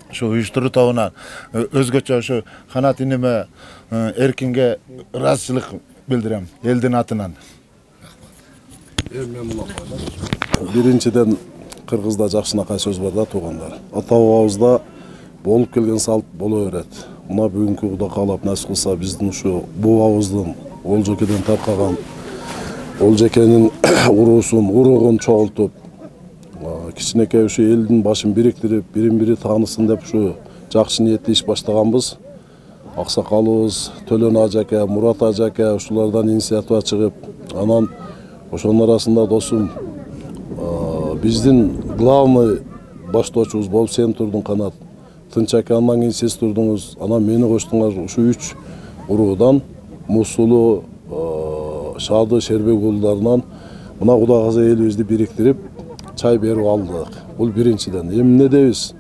Ушу уюштуруу тобуна өзгөчө ушу Канат иниме эркинге ыраазычылык билдирем элдин атынан. Биринчиден Кыргызда жакшынакай сөз бар да туугандар. Ата бабабызда болуп келген салт боло берет. Мына бүгүнкү Кудай каалап насип кылса биздин ушу бугабыздын Олжекеден таркаган Олжекенин уруусун, уругун чогултуп, кичинекей ушу элдин башын бириктирип, бирин-бири таанысын деп ушу жакшы ниетте иш баштаганбыз. Аксакалыбыз, Төлөн ажаке, Мурат ажаке ушулардан инициатива чыгып, анан ошонун арасында досум биздин главный баштоочубуз болуп сен турдуң Канат. Тынч аке андан кийин сиз турдуңуз, анан мени коштуңар. Ушу 3 уруудан Мусулу, Шады, Шербек уулдарынан мына Кудагазы элибизди бириктирип чай берип алдык. Бул биринчиден. Эми эмне дейбиз?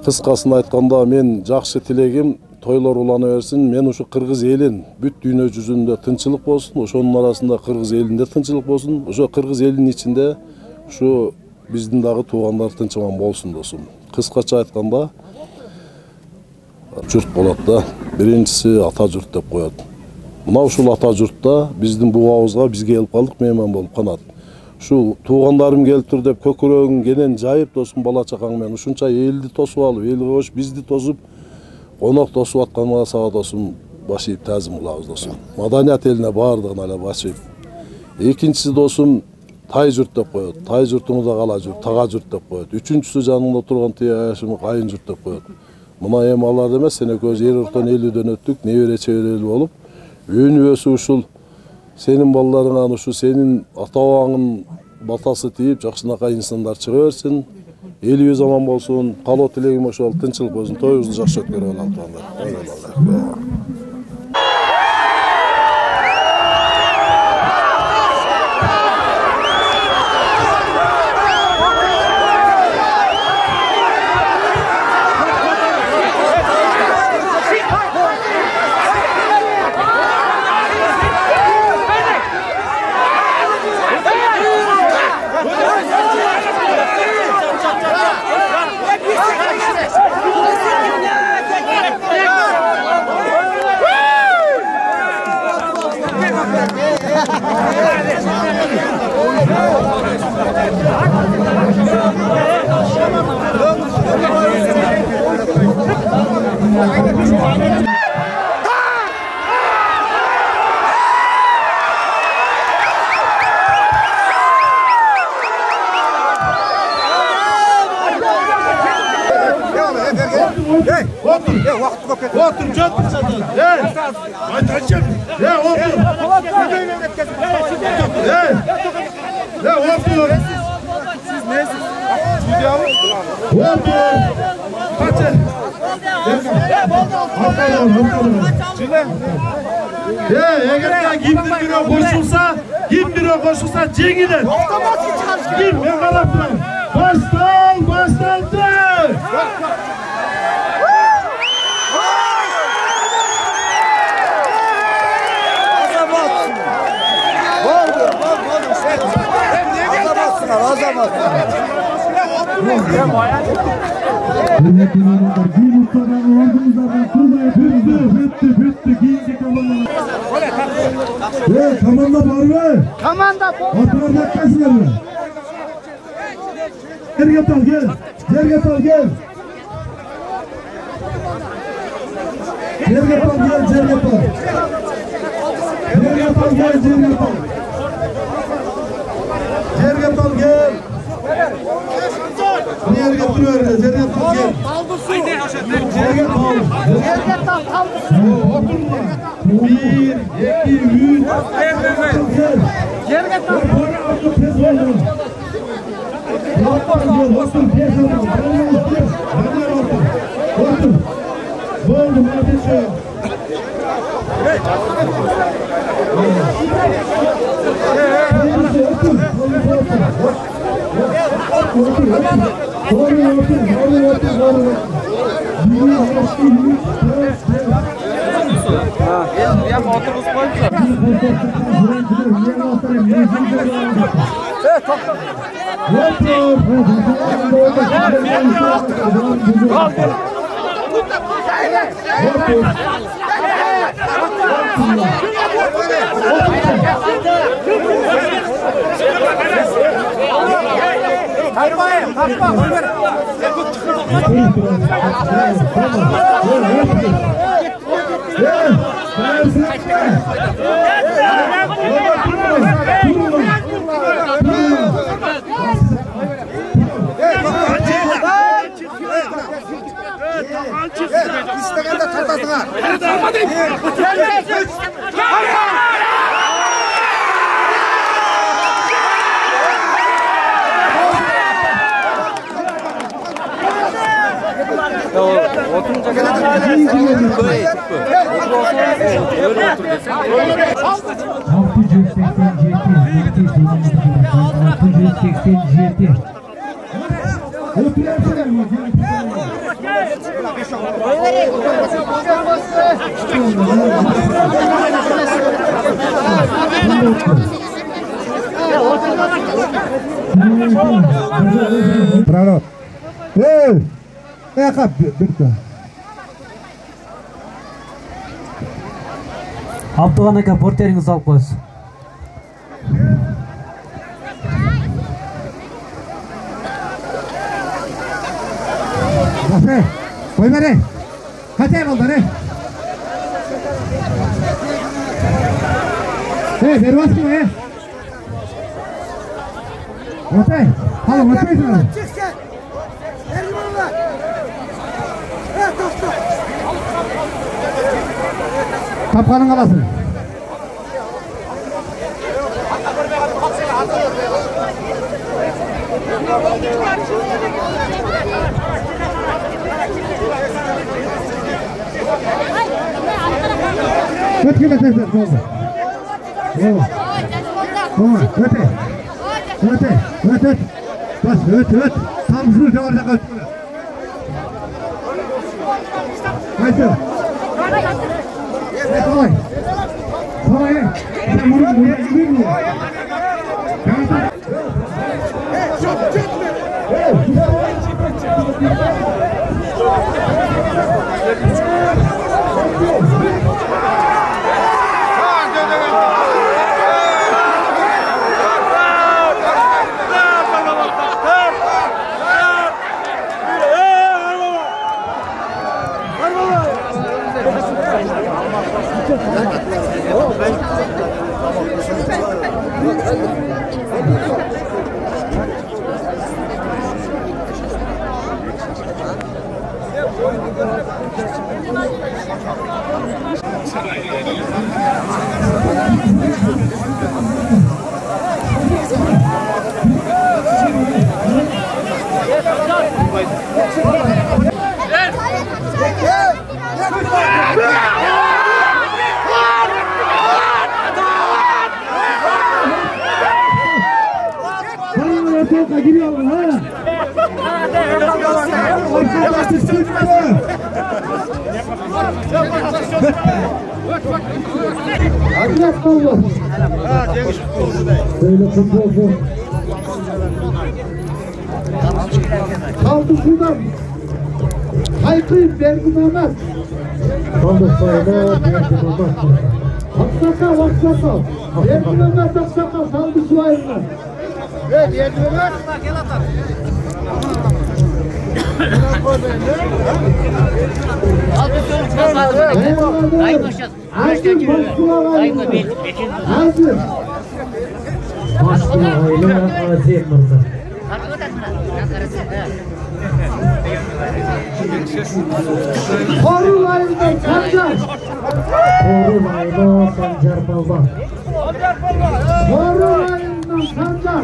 Кыскасын айтканда мен жакшы тилегим тойлор улана берсин. Мен ушу кыргыз элин бүт дүйнө жүзүндө тынчылык болсун, ошонун арасында кыргыз элинде тынчылык болсун. Ошо кыргыз элинин ичинде ушу биздин дагы туугандар тынчыман болсун досум. Кыскача айтканда журт болот да. Биринчиси ата журт деп коет. Мына ушул ата журтта биздин бугабызга бизге келип калдык, мейман болуп канат. Ушу туугандарым келип тур деп көкүрөгүң кенен жайып досум бала чакаң менен ушунча элди тосуп алып, элди кош бизди тосуп, конок тосуп атканга сага досум баш ийип таазим кылабыз досум. Маданият элине баардыгына эле баш ийип. Экинчиси досум тай журт деп коет. Тай журтуңузда кала журт, тага журт деп коет. Үчүнчүсү жаныңда турган тияшым кайын журт деп коет. Мына эми алар эмес, сен экөөбүз эр ортон элүүдөн өттүк, небере чеберели болуп, өнүбөсү ушул сенин балдарыңан, ушу сенин ата-бабаңдын батасы тийип, жакшынакай инсандар чыга берсин. Элибиз аман болсун. Калоо тилегим ошол, тынчылык болсун. Тоюбузду жакшы өткөрүп алалы. Otur can. Aytaçım. Otur. Otur. Siz nesiniz? Otur. Kaçın. Eğer kimdir o koşulsa cengidir. Kim? Ben kalaptım. Başlandı. Komanda var mı? Komanda var. Oturun yaklaşsınlar mı? Gel. Bravo. Ayakap bitti. Abdurrahman aka porteringizni olib qo'yasiz. Rafi, qo'yma re. Qancha bo'ldi re? Beryapsizmi? O'tay. Hali o'tmaysan. Kapkanın alasın. Öt kime tezler oldu. Öte. Öte. Öte. Bas öt. Tam şunu orada kaç. Haydi. Kolay. Kolay. Sen bunu buraya mu? Böyle futbolcu. Kaldı şuradan. Haykıyım Bergümanaz. Kaldı sayıda Bergümanaz. Aksakal. Bergümanaz aksakal. Kaldı şu ayırlar. Evet Bergümanaz. Korulayında Sancar. Korulayında Sancar Balban. Korulayında Sancar.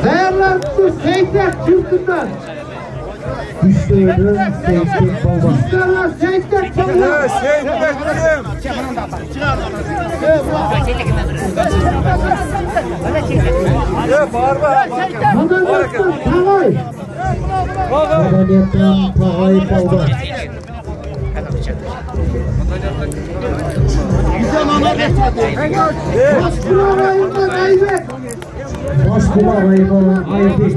Değerlerimiz Seytek Türk'ünden. Güçlüydüm Seytek Baba. Güçlerler Seytek Baba. Madaniyattan Pagay. Madaniyattan Pagay Baba. Başbuğarayından Aybek. Başbuğarayından Aybek.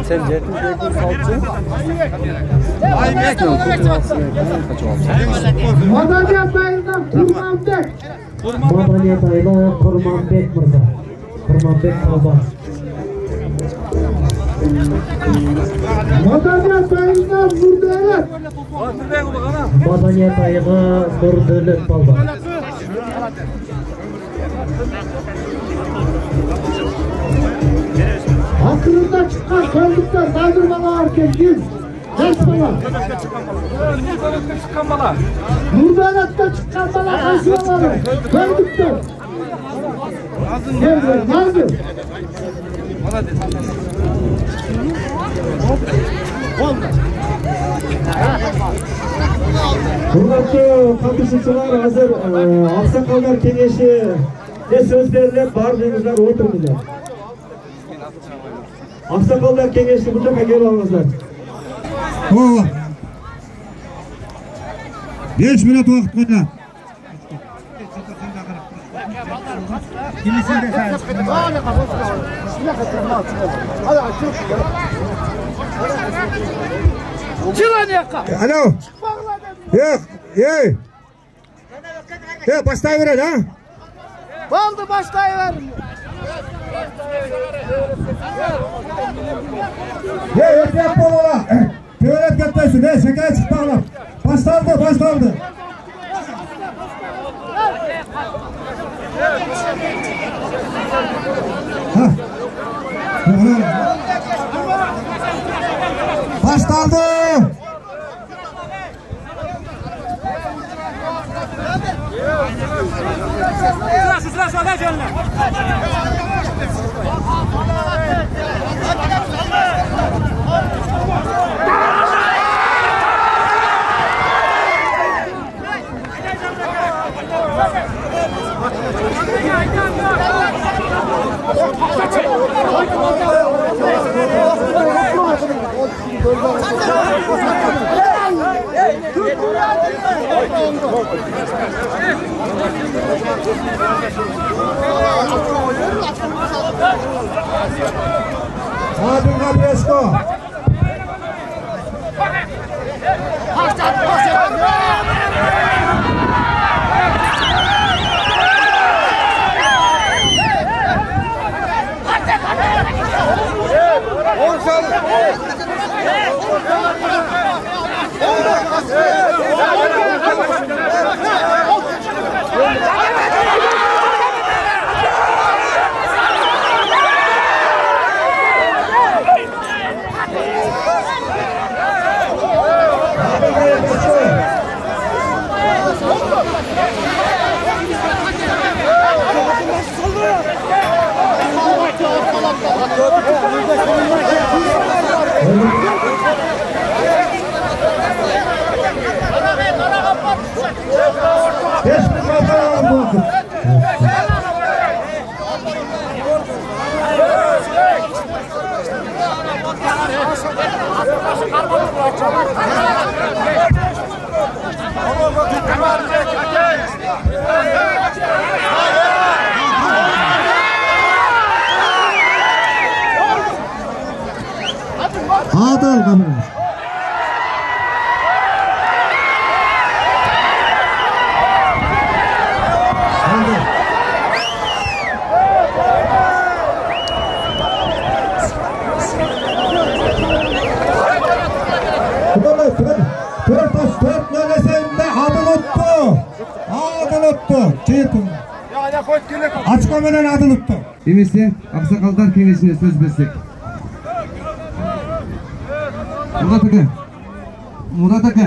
Sen Cettin salçı? Aybek. Madaniyat ayından Kurmanbek. Madaniyat ayından Kurmanbek burada. Kurmanbek Alban. Madaniyat ayına Nurdevlet. Madaniyat ayına Nurdevlet Balban. Akılında çıkan köylükler kaydırmalı erkekler. Kaç bala? Nurdevlet'te çıkan bala kaçırmalı. Köylükler. Gel, nazır. Hurmatlı katılımcılar hazır Aksakallar Kengeşi ne söz verilip bardığınızlar oturdular. Aksakallar Kengeşi bu tarafa gel alınızlar. 5 minut vaqt qo'ydi. Alo. Yok, ey. Ya başlayıver ha. Oldu başlayıver. Ya ehtiyat bol ola. Tuvalet katlayısın, şakaya çıkmağlar. Başlandı. Ha. Başlandı. Sıra canına. Adil Gabrielsko. Adil Gabriel. Dört nöbesinde adil ottu. Açık menen adil ottu. Demese Aksakallar Kengeşine söz versek. Murat Aka.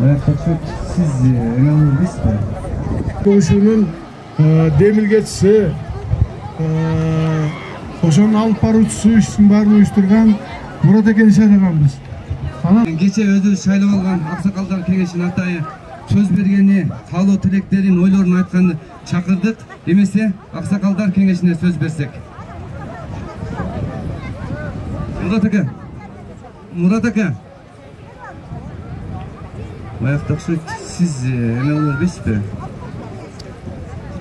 Ayakta çok siz önemli biz de. Koşunun demilgetisi, koşunun alıp baruvchisi işin barını uyuşturgan Murat Aka'nı şaylaganбыз. Geçe özü şaylap algan Aksakallar Kengeşine atayı söz bergeni, kaalоо tiлектерин, ойлорун айтканды чакырдык. Демесе Аксакалдар Kengeşine söz versek. Murat Aka. Ayakta siz ne olur biz be.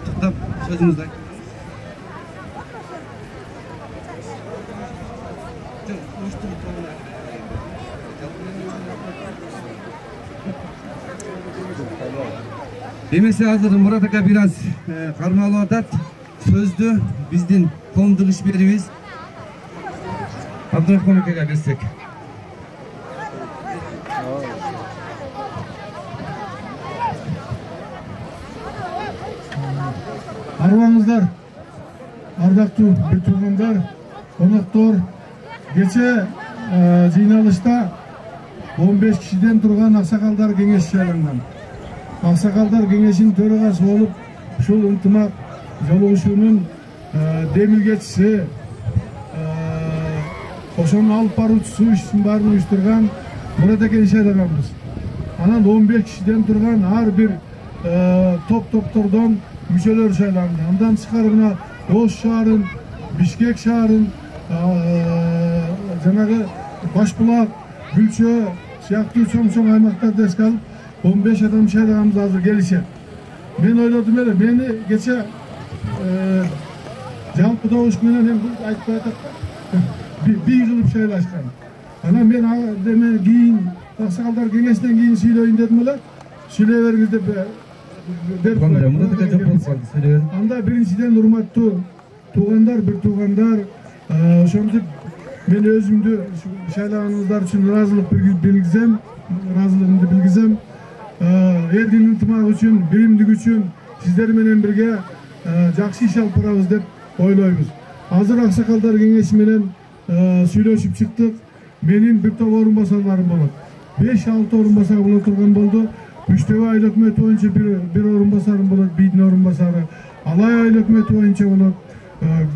Tutup sözünüzü ayt. Emese hazır Murat aka biraz karmalı atat. Sözdü bizden koomduk işberimiz. Abdurrahman akaga bersek. Arvаңыздар, ардактуу бир туугандар, коноктору, кече жыйналышта 15 кишиден турган аксакалдар кеңеши шайланган. Аксакалдар кеңешинин төрагасы болуп, ушул ынтымак жолугушуунун демилгечиси, ошону алып баруучусу, иштин баарын уюштурган Мурат акени шайлаганбыз. Анан 15 кишиден турган ар бир топ-топтордон мүчөлөр шайланды. Андан тышкары мына Ош шаарын, Бишкек шаарын, жанагы Башбулак, Гүлчө сыяктуу чоң-чоң аймактарды эске алып 15 адам шайлаганбыз азыр келишет. Мен ойлодум эле, мени кече жалпы добуш менен айтпай атат. Бий кылып шайлашкан. Анан мен деме кийин аксакалдар кеңешинен кийин сүйлөйүн дедим эле. Сүйлөй бергиз деп анда биринчиден урматтуу туугандар, бир туугандар, ошентип мен өзүмдү шайлаганыңыздар үчүн ыраазылык билгизем, ыраазылыгымды билгизем. Элдин ынтымагы үчүн, биримдиги үчүн сиздер менен бирге жакшы иш алып барабыз деп ойлойбуз. Азыр аксакалдар кеңеши менен сүйлөшүп чыктык. Менин бир топ орун басарларым болот. 5-6 орун басар боло турган болду. Үчтөбө айыл өкмөтү боюнча бир орун басарым болот, бийдин орун басары. Алай айыл өкмөтү боюнча болот.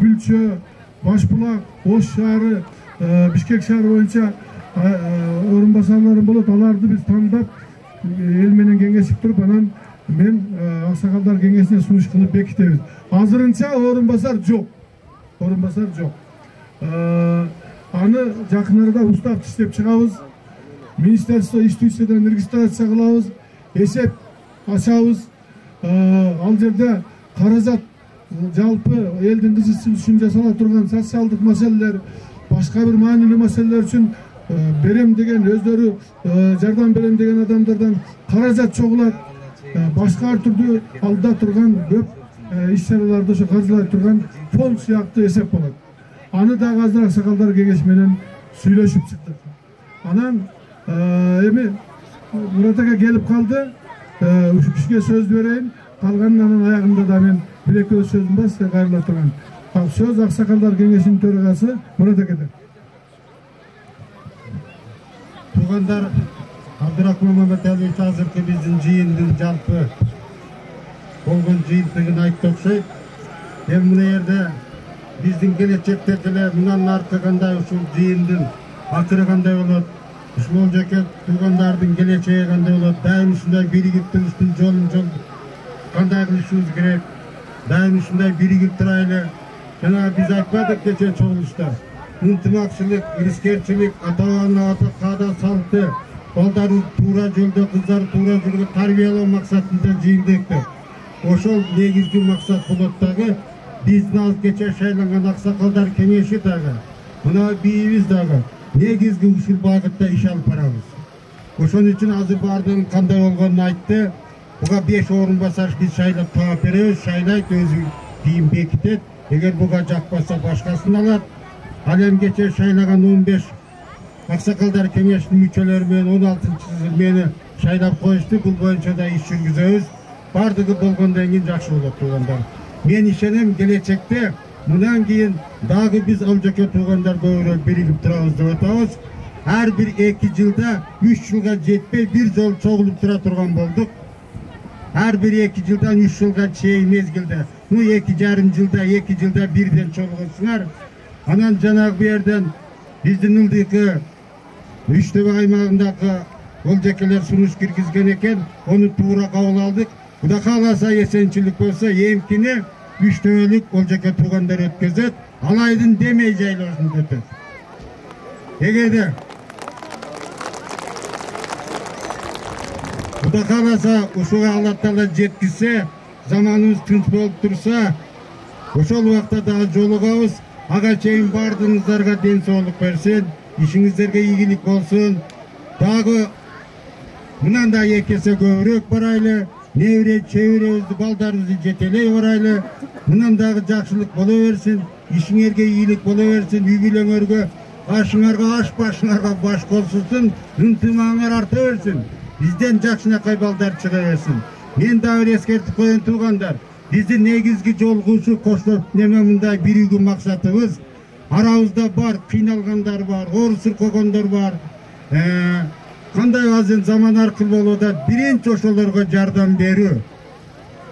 Гүлчө, Башбулак, Ош шаары, Бишкек шаары боюнча орун басарларым болот. Аларды биз тандап эл менен кеңешип туруп, анан мен аксакалдар кеңешине сунуш кылып бекитебиз. Азырынча орун басар жок. Орун басар жок. Аны жакын арада устав иштеп чыгабыз. Министерство институциядан регистрация кылабыз. Эсеп ачабыз. Ал жерде каражат жалпы элдин кызыкчылыгы үчүн жасала турган социалдык маселелер, башка бир маанилүү маселелер үчүн берем деген, өздөрү жардам берем деген адамдардан каражат чогулат. Башка ар түрдүү алда турган көп иш-чараларды ошо каржылай турган фонд сыяктуу эсеп болот. Аны дагы азыр аксакалдар кеңеш менен сүйлөшүп чыктык. Анан эми Мурат ага келип калды. Үч кишиге сөз берейин. Калганын аягында да мен бир-экөө сөзүм бар, сизге кайрыла турган. Сөз аксакалдар кеңешинин төрагасы Мурат акеде. Туугандар, Абдурахман Маматалиевич азыркы биздин жыйындын жалпы болгон жыйынтыгын айтты окшойт. Эми мына жерде биздин келечекте деле мындан аркы кандай ушул жыйындын акыры кандай болот? Ушул жаке туугандардын келечеги кандай болот? Дайым ушундай биригип туруштун жолун кандай кылышыбыз керек? Дайым ушундай биригип турайлы. Жана биз айтпадык кече чогулушта. Ынтымакчылык, ирискерчилик, ата-ананы каада салты, балдарды туура жолдо, кыздарды туура жолго тарбиялоо максатында жыйындыктыр. Ошол негизги максат болот дагы. Биздин алып кече шайланган аксакалдар кеңеши дагы, мына бийибиз дагы негизги ушул багытта иш алып барабыз. Ошон үчүн азыр баардыгын кандай болгонун айтты. Буга 5 орун басар биз шайлап таап беребиз, шайлайт, өзү кийин бекитет. Эгер буга жакпаса башкасын алат. Ал эми кече шайлаган 15 аксакалдар кеңешинин мүчөлөрү менен 16 мени шайлап коюшту. Бул боюнча да иш жүргүзөбүз. Бардыгы болгондон кийин жакшы болот туугандар. Мен ишенем келечекте мындан кийин дагы биз ал жаке туугандар көбүрөөк биригип турабыз деп атабыз. Ар бир 2 жылда 3 жылга жетпей бир жол чогулуп тура турган болдук. Ар бир 2 жылдан 3 жылга чейин мезгилде, 2,5 жылда, 2 жылда бирден чогулсуңар. Анан жанагы бу жерден биздин ылдыйкы Үчтөбө аймагындагы ол жакелер сунуш киргизген экен, ону туура кабыл алдык. Кудай кааласа эсенчилик болсо эмкини Үчтөбөлүк ол жаке туугандар өткөзөт, Алайдын демей жайлоосунда өтөт. Эгерде Кудай кааласа ушуга Алла Таала жеткизсе, заманыбыз тынч болуп турса, ошол убакта дагы жолугабыз. Ага чейин бардыгыңыздарга ден соолук берсин, ишиңиздерге ийгилик болсун. Дагы мындан да 2 эсе көбүрөөк барайлы. Nevre çevremizni baldarыбызды жетелей орайлы. Мындан дагы жакшылык боло берсин, ишиңерге ийгилик боло берсин, үй бүлөңөргө ашыңарга аш, башыңарга баш болсун, ынтымагыңар арта берсин. Бизден жакшынакай балдар чыга берсин. Мен дагы бир эскертип коеюн туугандар. Биздин негизги жолугуучу коштоп неме мындай биригүү максатыбыз арабызда бар, кыйналгандар бар, оор сыркогондор бар. Кандай азыр заман аркылуу болуп атат, биринчи ошолорго жардам берүү.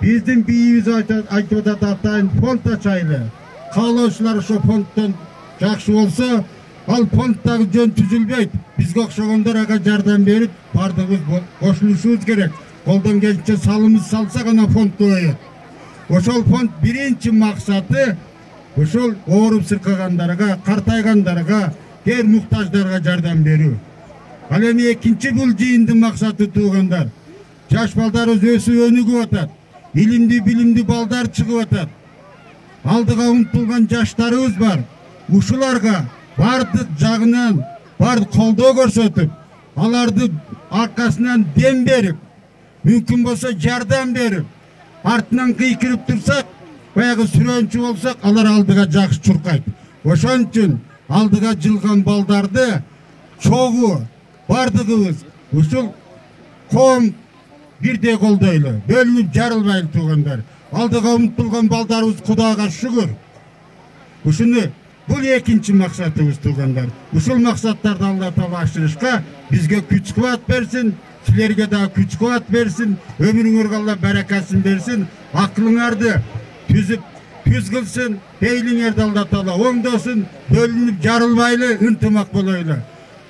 Биздин бийибиз айтып атат атайын фонд ачайлы. Каалоочулар ошо фонддон жакшы болсо, ал фонддагы жөн түзүлбөйт. Бизге окшогондор ага жардам берип, бардыгыбыз кошулушубуз керек. Колдон келишинче салымыбыз салсак ана фонд көбөйөт. Ошол фонд биринчи максаты ошол ооруп сыркагандарга, картайгандарга, кер муктаждарга жардам берүү. Ал эми экинчи бул жыйындын максаты туугандар. Жаш балдарыбыз өсүп өнүгүп атат. Илимди, билимди балдар чыгып атат. Алдыга умтулган жаштарыбыз бар. Ушуларга бардык жагынан бардык колдоо көрсөтүп, аларды аркасынан дем берип, мүмкүн болсо жардам берип, артынан кыйкырып турсак, баягы сүрөөнчү болсак, алар алдыга жакшы чуркайт. Ошон үчүн алдыга жылган балдарды чогуу бардыгыбыз ушул коом бирдей колдойлу, бөлүнүп жарылбайлы туугандар. Алдыга умтулган балдарыбыз Кудайга шүгүр. Ушуну бул экинчи максатыбыз туугандар. Ушул максаттарды Алла Таала ашырышка бизге күч кубат берсин, силерге да күч кубат берсин, өмүрүңөргө Алла баракасын берсин, акылыңарды түз кылсын, пейлиңерди Алла Таала оңдосун, бөлүнүп жарылбайлы ынтымак болойлу.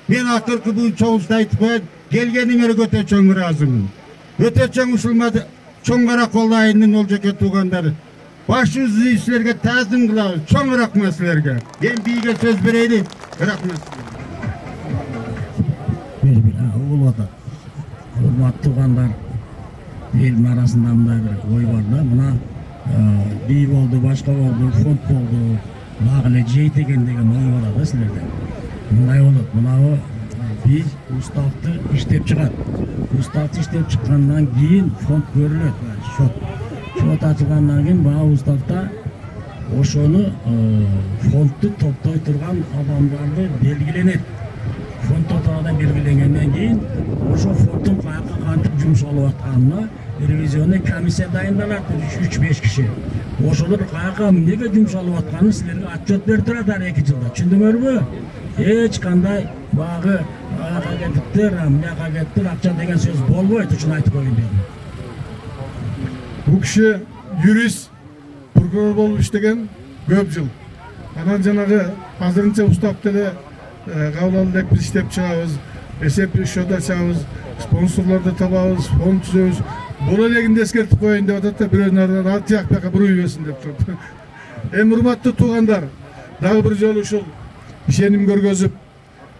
Мен акыркы бул чогулушта айтып коеюн, келгениңерге өтө чоң ыраазымын. Өтө чоң ушулмады чоң каракол айынын Олжеке туугандары. Башыбызды силерге таазым кылабыз. Чоң рахмат силерге. Мен бийге сөз берейли. Рахмат силерге. Бул атат. Урматтуу туугандар, элдин арасында мындай бир ой бар да, мына бий болду, башка болду, фонд болду, дагы эле жейт экен деген ой бар да силерде. Мындай болот. Мынабы биз уставды иштеп чыгат. Уставды иштеп чыккандан кийин фонд көрүлөт. Шот ачылгандан кийин баягы уставда ошону фондду топтой турган адамдарды белгиленет. Фонд топторда белгиленгенден кийин ошо фонддун каяка кантип жумшалып атканына ревизионный комиссия дайындалат, 3-5 киши. Ошолор каяка эмнеге жумшалып атканын силерге отчет берип турат 2 жылда. Түшүндүңөрбү? Эч кандай багы ага кетиптир, мыяка кеттир, акча деген сөз болбойт, үчүн айтып коеюн дедим. Бул киши юрист, прокурор болуп иштеген көп жыл. Анан жанагы азырынча устап деле кабыл алып биз иштеп чыгабыз, эсеп счет ачабыз, спонсорлорду табабыз, фонд түзөбүз. Бул элегинде эскертип коеюн деп атат да, бирөөнүн ат жак бияка буруй берсин деп турат. Эми урматтуу туугандар, дагы бир жолу ушул ишеним көргөзүп,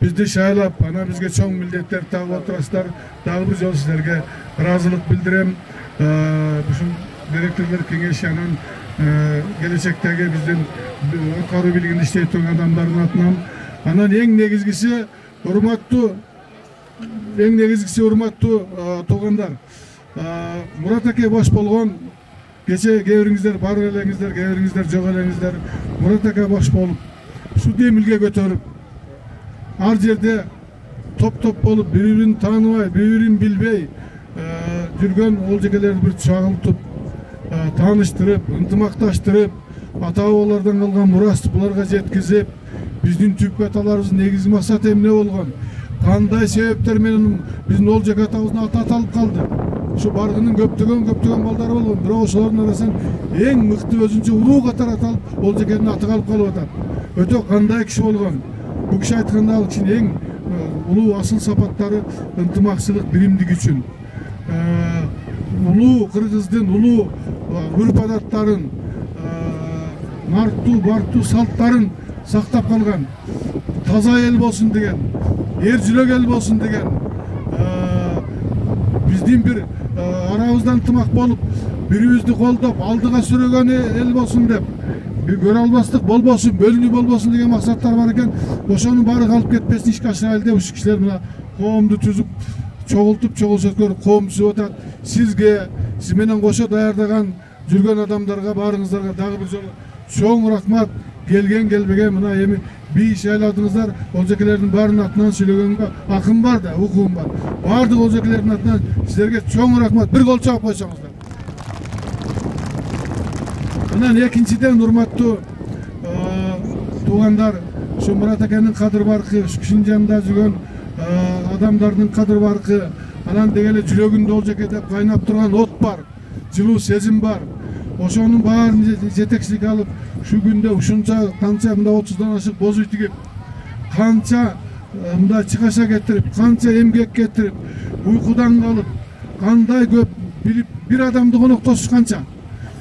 бизди шайлап, анан бизге чоң милдеттер тагып отурасыздар. Дагы бир жолу силерге ыраазылык билдирем. Ушул директорлор кеңеши анан келечектеги биздин аткаруу бийлигинде иштей турган адамдардын атынан. Анан эң негизгиси урматтуу туугандар. Мурат аке баш болгон кече кээ бириңиздер бар элеңиздер, кээ бириңиздер жок элеңиздер. Мурат аке баш болуп ушу демилге көтөрүп, ар жерде топ болуп, бири-бирин тааныбай, бири-бирин билбей жүргөн Олжекелерди бир чагылтып, тааныштырып, ынтымакташтырып, ата-бабалардан калган мурасты буларга жеткизип, биздин түп аталарыбыздын негизги максаты эмне болгон? Кандай себептер менен биздин Олжеке атабыздын аты аталып калды? Ушу баргынын көптөгөн балдары болгон, бирок ошолордун арасынан эң мыкты өзүнчө улуу катары аталып Олжекенин аты калып атат. Өтө кандай киши болгон? Бул киши айтканда ал кишинин эң улуу асыл сапаттары ынтымакчылык, биримдик үчүн. Улуу кыргыздын улуу үрп адаттарын, нарттуу, барттуу салттарын сактап калган. Таза эл болсун деген, эр жүрөк эл болсун деген, биздин бир арабыздан ынтымак болуп, бирибизди колдоп, алдыга сүрөгөн эл болсун деп, көрө албастык болбосун, бөлүнүү болбосун деген максаттар бар экен. Ошонун баары калып кетпесин, ишке ашырайлы деп ушу кишилер мына коомду түзүп, чогултуп коомчулуп атат. Сизге, сиз менен кошо даярдаган жүргөн адамдарга баарыңыздарга дагы бир жолу чоң рахмат. Келген келбеген мына эми бий шайладыңыздар. Олжекелердин баарынын атынан сүйлөгөнгө акым бар да, укугум бар. Баардык олжекелердин атынан сиздерге чоң рахмат. Бир кол чаап койсоңуздар. Анан экинчиден урматтуу туугандар, ушу Мурат акенин кадыр баркы, кишинин жанында жүргөн адамдардын кадыр баркы, анан деги эле жүрөгүндө Олжеке деп кайнап турган от бар, жылуу сезим бар. Ошонун баарын жетекчилик алып, şu günde uşunca kança mında 30'dan aşık bozuy tigip, kança mında çıkaşa getirip, kança emgek getirip, uykudan kalıp, kanday köp bilip bir adamdı konuk tosuş kança.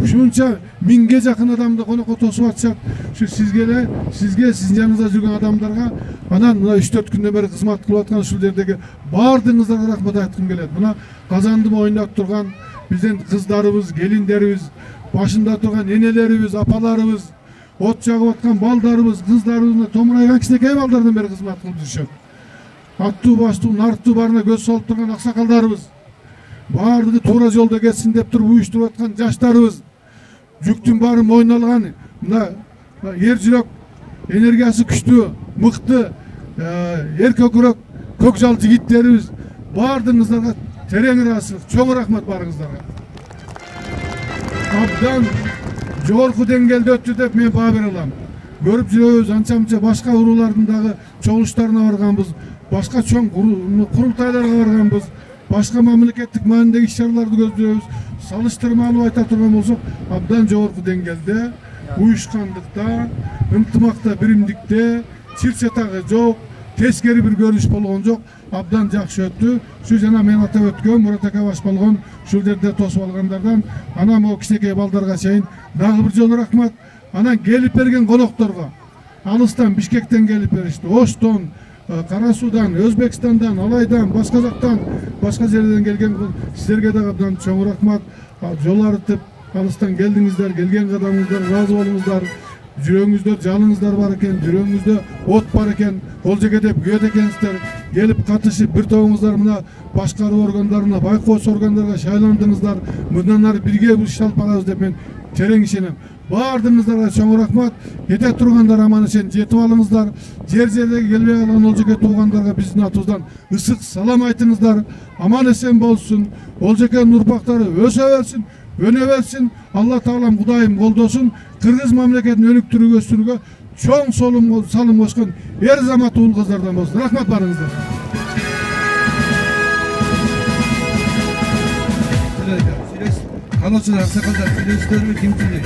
Şunca minge jakın adamdı konuk tosup atacak. Şu sizge sizin yanınızda жүрген adamlarga anan mına 3-4 günden beri kızmat kılıp atkan şu yerdeki bardığınızlara rahmet aytqım keledi. Mına kazandım oynap turgan bizden kızlarımız, gelinlerimiz, başında turgan enelerimiz, apalarımız, ot çağıp atkan baldarımız, kızlarımız, tomuraygan kişinekey baldardan beri kızmat kılıp düşüyor. Attуу bastуу, narttуу barına göz salıp turgan aksakallarımız, баардыгы туура жолдо кетсин деп туруп уюштуруп аткан жаштарыбыз, жүктүн баары мойнуна алган мына эр жүрөк, энергиясы күчтүү, мыкты, эр көкүрөк, көк жал жигиттерибиз, баардыгыңыздарга терең ыраазычылык, чоң рахмат баарыңыздарга. Абдан жогорку деңгээлде өттү деп мен баа бере алам. Көрүп жүрөбүз, анча-мынча башка уруулардын дагы чогулуштарына барганбыз, башка чоң курултайларга барганбыз. Başka memlekettік мәніндегі іс-шараларды көздөрөбүз. Салыштырмалуу айта турган болсок, абдан жогорку деңгээлде, уюшкандыкта, ынтымакта, биримдикте, чыр-чатагы жок, тескери бир көрүнүш болгон жок. Абдан жакшы өттү. Şu жана мен атап өткөн Мурат ака баш болгон ушул жерде тосуп алгандардан анан могу кичинекей балдарга чейин дагы бир жолу рахмат. Анан келип берген конокторго, алыстан Бишкектен келип беришти. Оштон, Карасудан, Өзбекстандан, Алайдан, башка жактан, башка жерден келген сиздерге да абдан чоң рахмат. Жол арытып, алыстан келдиңиздер, келген кадамыңыздар, ыраазы болуңуздар. Жүрөгүңүздө жалыңыздар бар экен, жүрөгүңүздө от бар экен, Олжеке деп күйөт экенсиздер. Келип катышып, бир тобуңуздар мына башкаруу органдарына, байкоос органдарга шайландыңыздар. Мындан ары бирге иш алып барабыз деп мен терең ишенем. Баардыгыңыздарга чоң рахмат. Ете тургандар аман эсен жетип алыңыздар. Жер-жердеги келбей калган Олжеке туугандарга биздин атыбыздан ысык салам айтыңыздар. Аман эсен болсун. Олжекенин урпактары өсө берсин, өнө берсин. Алла таалам Кудайым колдосун. Кыргыз мамлекетин өнүктүрүүгө, өстүрүүгө чоң салым кошкон эр замат уул кыздардан болсун. Рахмат барыңыздар. Калоочулар, аксакалдар, сүйлөшүңөрбү кимчилик?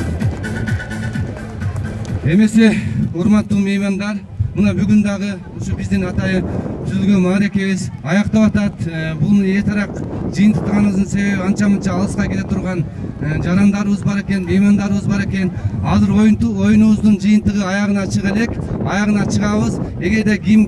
Эмесе, урматтуу меймандар, мына бүгүн дагы ушу биздин атайы жүзүлгөн мааракебиз аяктап атат. Бул этарак жыйынтыктыгыбыздын себеби анча-мынча алыска кете турган жарандарыбыз бар экен, меймандарыбыз бар экен. Азыр оюнубуздун жыйынтыгы аягына чыга элек, аягына чыгабыз. Эгерде ким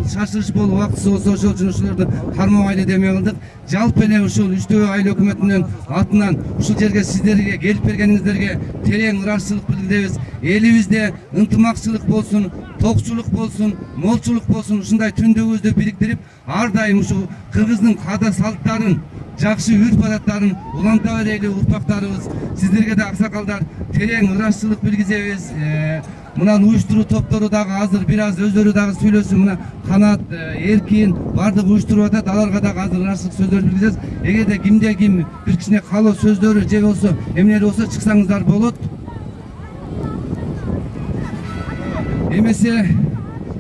шашылыш болуп убактысы болсо ошол үчүн ошолорду кармабайлы деме кылдык. Жалпы эле ушул Үчтөбө айыл өкмөтүнүн атынан ушул жерге сиздерге келип бергениңиздерге терең ыраазычылык билдиребиз. Элибизде ынтымакчылык болсун, токчулук болсун, молчулук болсун, ушундай түндөгүбүздү бириктирип, ар дайым ушул кыргыздын каада салттарын, жакшы үрп-адаттарын уланта берели урпактарыбыз. Сиздерге да аксакалдар терең ыраазычылык билгизебиз. Мынан уюштуруу топтору дагы азыр бир аз өздөрү дагы сүйлөсүн. Мына Канат, Эркин бардык уюштуруп атат. Аларга дагы азыр ыраазычылык сөздөрдү билгизебиз. Эгерде кимде ким бир кичине калоо сөздөрү же болсо эмнелер болсо чыксаңыздар болот. Эмесе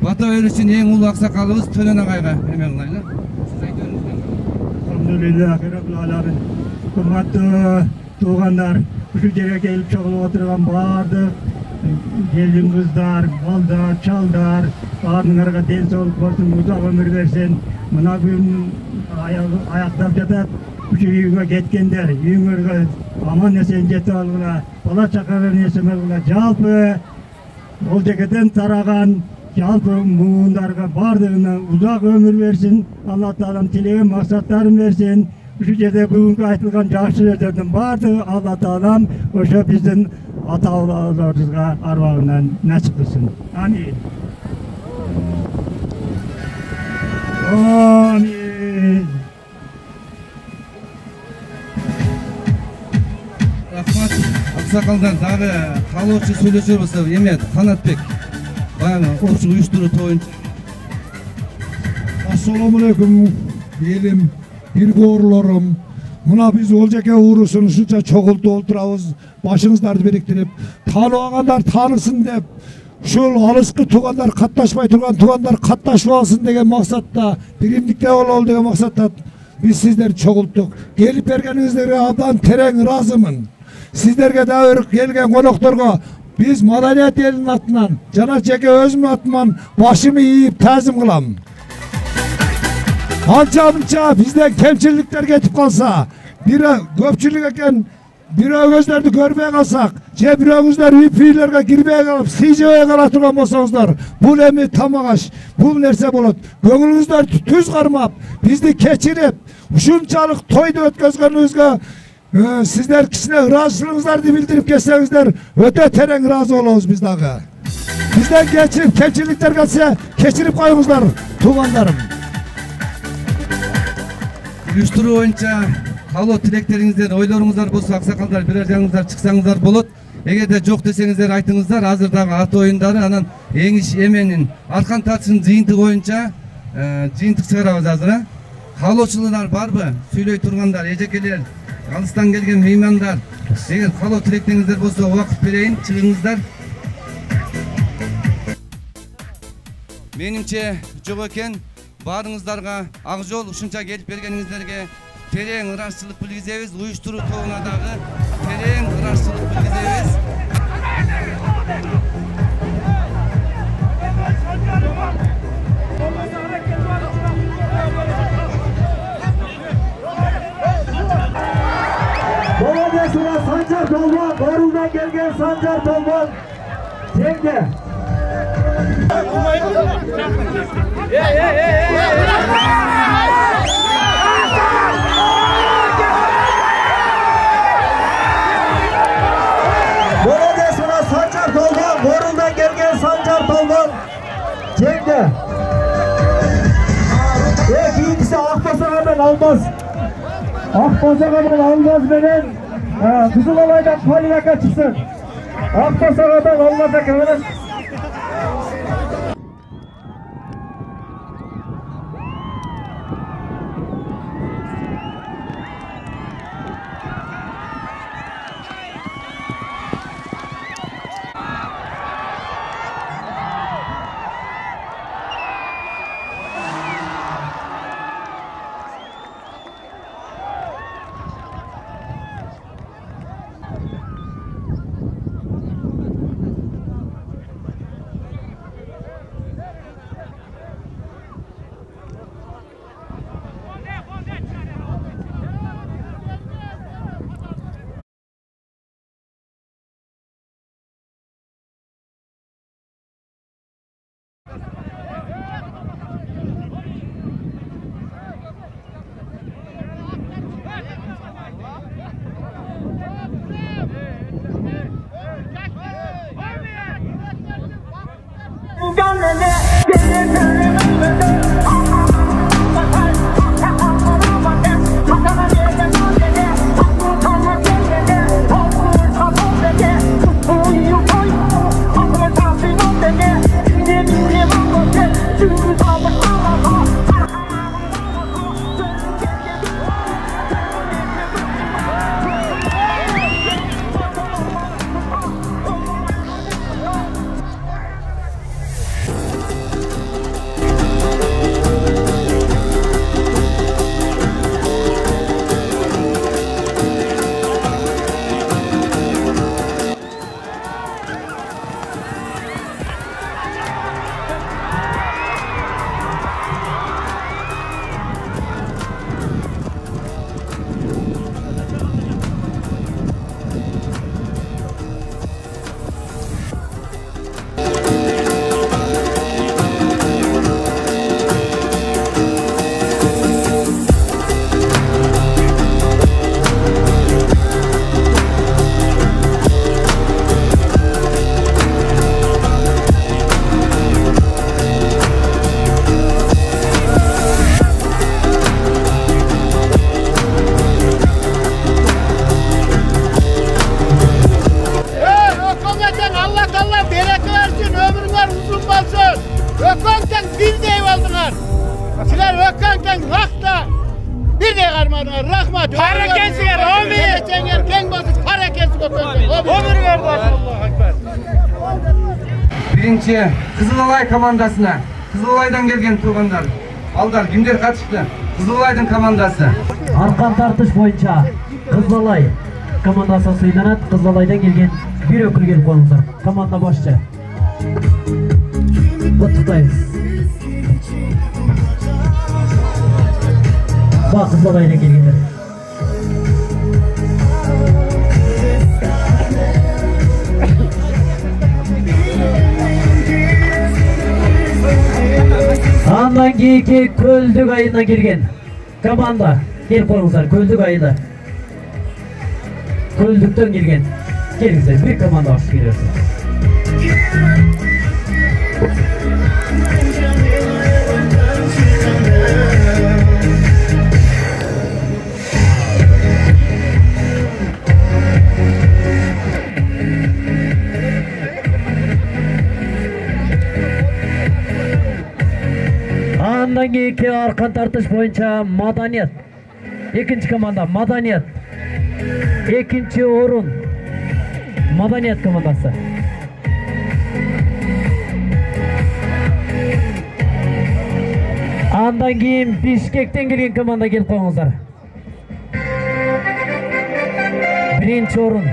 бата берүүчүн эң улуу аксакалыбыз Төнөн агайга эме кылайлы. Alhamdulillah Rabbil alamin. Hurmatlı tuğanlar, uşul жерге келип чогулуп отурган баардык келин кыздар, балдар, чалдар, баарыңарга ден соолук болсун, узак өмүр берсин. Мына күн аяктап жатат. Ушул үйгө кеткендер, үйүңөргө аман эсен жетип алгыла, бала чакаларын эсеме алгыла. Жалпы Олжекеден тараган жалпы муундарга бардыгына узак өмүр берсин. Алла таалам тилеген максаттарын берсин. Ушул жерде бүгүнкү айтылган жакшы сөздөрдүн бардыгы Алла таалам ошо биздин ата-бабаларыбызга арбагынан насип кылсын. Амин. Амин. Аксакалдар дагы калоочу сүйлөшөр болсо эме Канатбек баягы опчу уюштуруу тоюнча. Assalamu alaikum elim, bir boğurlarım. Muna biz Olcake uğrusun şunca çoğultu olturabız, başınızları biriktirip, tanıganlar tanısın dep, şol alıskı tuğanlar katlaşmay turgan tuğanlar katlaşıp alsın degen maksatda, birimlikte ol degen maksatda biz sizleri çoğulttuk. Gelip bergenizlere abdan tereң razımın. Sizlerge dair gelgen konuklarga biz madaniyet elinin atından, jana jeke özümün atından başımı yiyip tazim kılam. Anca bizden kemçilikler geçip kalsa, bir köpçülük eken bir gözlerini görmeye kalsak, bir gözler hüpülerine girmeye kalıp, siceye kalatırgan bolsaňızlar, bu emi tamagaş, bu nerse bolat. Göňülüňizler tüz karmap, bizni keçirip, şunçalık toydu ötközgönüňizge sizler kişine razılığınızlarını bildirip geçseňizler, öte tereň razı olabız biz dağı. Bizden geçirip, kemçilikler gelse, keçirip koyuňuzlar, tuğanlarım. Uyuşturуу боюнча калоо тилектериңиздер, ойлоруңуздар болсо аксакалдар бирер жаңыңыздар чыксаңыздар болот. Эгерде жок десеңиздер айтыңыздар. Азыр дагы ат оюндары анан эң эменин аркан тартышынын жыйынтыгы боюнча жыйынтык чыгарабыз азыр. Калоочулар барбы? Сүйлөй тургандар, эжекелер, алыстан келген меймандар. Эгер калоо тилектериңиздер болсо убакыт берейин, чыгыңыздар. Менимче жок экен. Barыңыздарга ак жол ушунча келип бергениңиздерге терең ырашчылык билгизебиз. Уюштуруу тобуна дагы терең ырашчылык билгизебиz. Bolognesine Sancar Dolman, Borul'dan gelgen Sancar Dolman, Cenge. Bolognesine Sancar Dolman, Borul'dan gelgen Sancar Dolman, Cenge. İkincisi Akbasaka'dan Almaz. Akbasaka'dan Almaz benen Kızılalay'dan Palivaka çıksın. Akbasaka'dan Almaz ekranı. Rahmat. Hareketsizler. Amin. Cengen keng basıp hareketsiz götürdü. Ömür verdi. Allahu Ekber. Birinci Kızılalay komandasına Kızılalay'dan gelgen tuğanlar. Aldar kimler katıştı? Kızılalay'ın komandası. Arkan tartış boyunca Kızılalay komandası sıylanat. Kızılalay'dan gelgen bir ökül gelip olmuşlar. Komanda başçı. Kutuktayız. Bak Kızılalay'dan gelgenler. Andan keyinki Köldük ayına girgen komanda gel koyыңыздар Köldük ayına. Köldükten girgen. Gelіңіздер bir komanda açıp geliyorsun. Andan keyinki arkan tartış boyunca Madaniyet. İkinci komanda Madaniyet. İkinci orun Madaniyet komandası. Andan keyin Bishkekten kelgen komanda kelip koyuңуздар. Birinci orun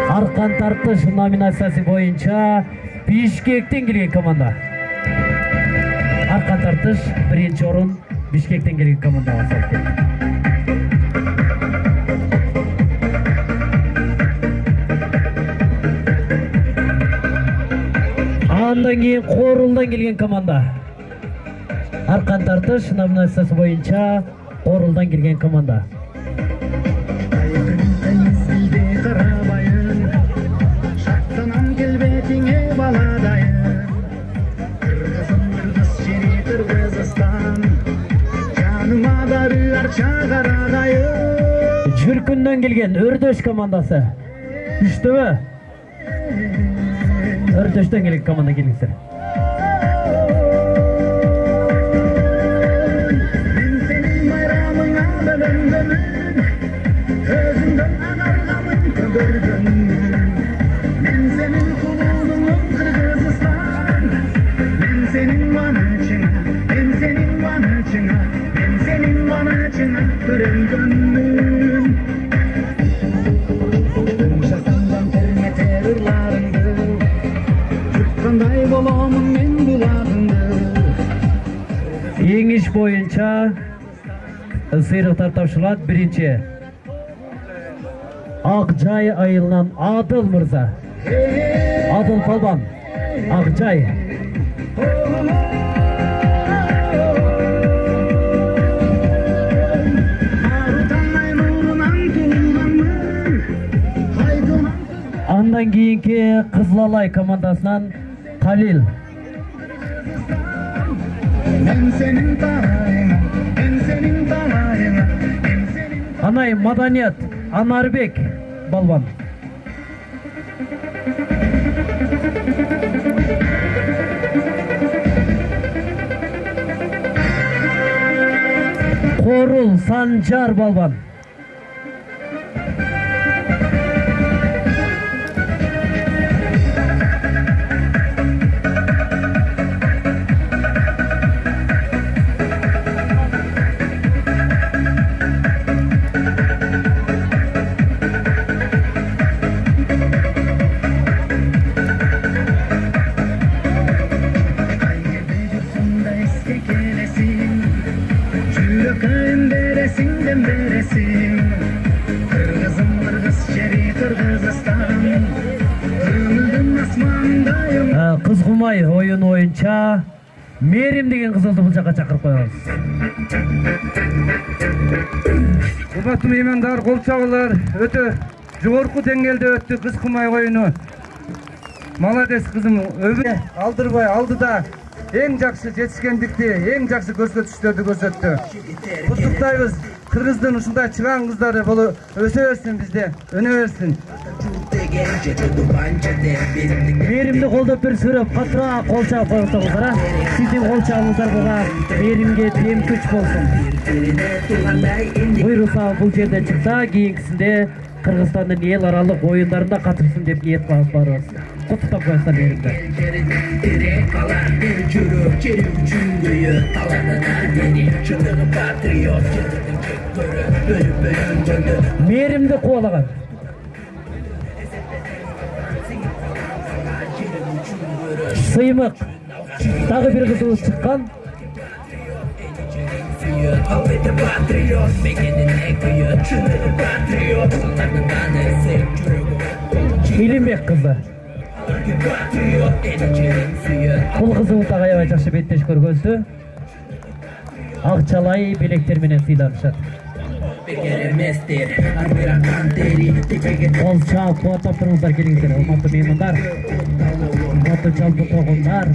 arkan tartış nominatsiyasi boyunca Bishkekten kelgen komanda. Arkan tartış birinci orun Bishkekten kelgen komanda alsaydı. Andan keyin Qoruldan kelgen komanda. Arkan tartış nominatsiyasi boyunca Qoruldan kelgen komanda. Şaksanan kelbetine baladayım. Kırgızım kırgız şeri Kırgızistan. Canıma da rüyar çağaradayım. Жүркүндөн келген Өрдөш командасы. Үчтөбө. Өрдөштөн келген команда келиңиздер. Ben senin bayramına bölündüm. Özünden anarlamın köbürdüm. Ben senin kulunum Kırgızistan. Ben senin vanıçına, ben senin vanıçına, ben senin vanıçına bölündüm. Yaşasandan terme terörlarındı. Tutkanday bolamın men bularındı. Yеңиш боюнча сыйрыктар тапшырылат. Биринчи Акжай айылынан Адыл мырза. Адыл Палбан. Акжай. Андан кийинки Кызылалай командасынан Калил. Ben senin tarayına, ben senin tarayına, ben senin... Анай Маданият Анарбек Балбан. Qorul Санжар Балбан. Кызгумай ойын ойынча Мерим деген кызылды бул жака чакырып коебуз. Урматтуу меймандар, кол чабуулар өтө жогорку деңгээлде өттү Кызгумай оюну. Молодец кызым, алдырбай алдыда эң жакшы жетишкендикти, эң жакшы көрсөтүштөрдү көрсөттү. Куттуктайбыз. Kırgızdın uşunday çıgan kızları bolu öse versin bizde, öne versin. Mээримди колдоп бир сырып катыраак кол чаап койсоңуздар а. Сиздин кол чабыңыздар буга мээримге тем күч болсун. Буйруса бул жерден чыкса кийинкисинде Кыргызстандын эл аралык оюндарында катышсын деп ниет кылып барабыз. Куттуктап коесуздар мээримди. Мээримди кубалаган. Сыймык. Дагы бир кызыбыз чыккан. Илимбек кызы. Бул кызыбыз дагы аябай жакшы беттеш көргөнсү. Акчалай белектер менен сыйланышат. Кол чаап кубаттап туруңуздар, келиңиздер, урматтуу меймандар. Урматтуу жалпы тогундар.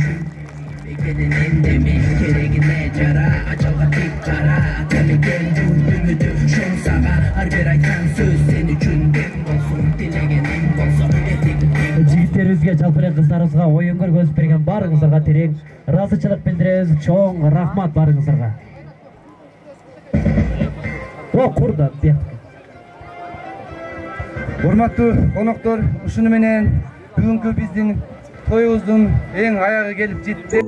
Керегине жара, ачалга тик кара. Атамекен журтүмүдү шон сага. Ар бир айткан сөз сен үчүн кем болсун, тилегеним болсо. Жигиттерибизге, жалпы эле кыздарыбызга оюн көргөзүп берген баарыңыздарга терең ыраазычылык билдиребиз. Чоң рахмат баарыңыздарга. О, курда бет. Урматтуу коноктор, ушуну менен бүгүнкү биздин тоюбуздун эң аягы келип жетти.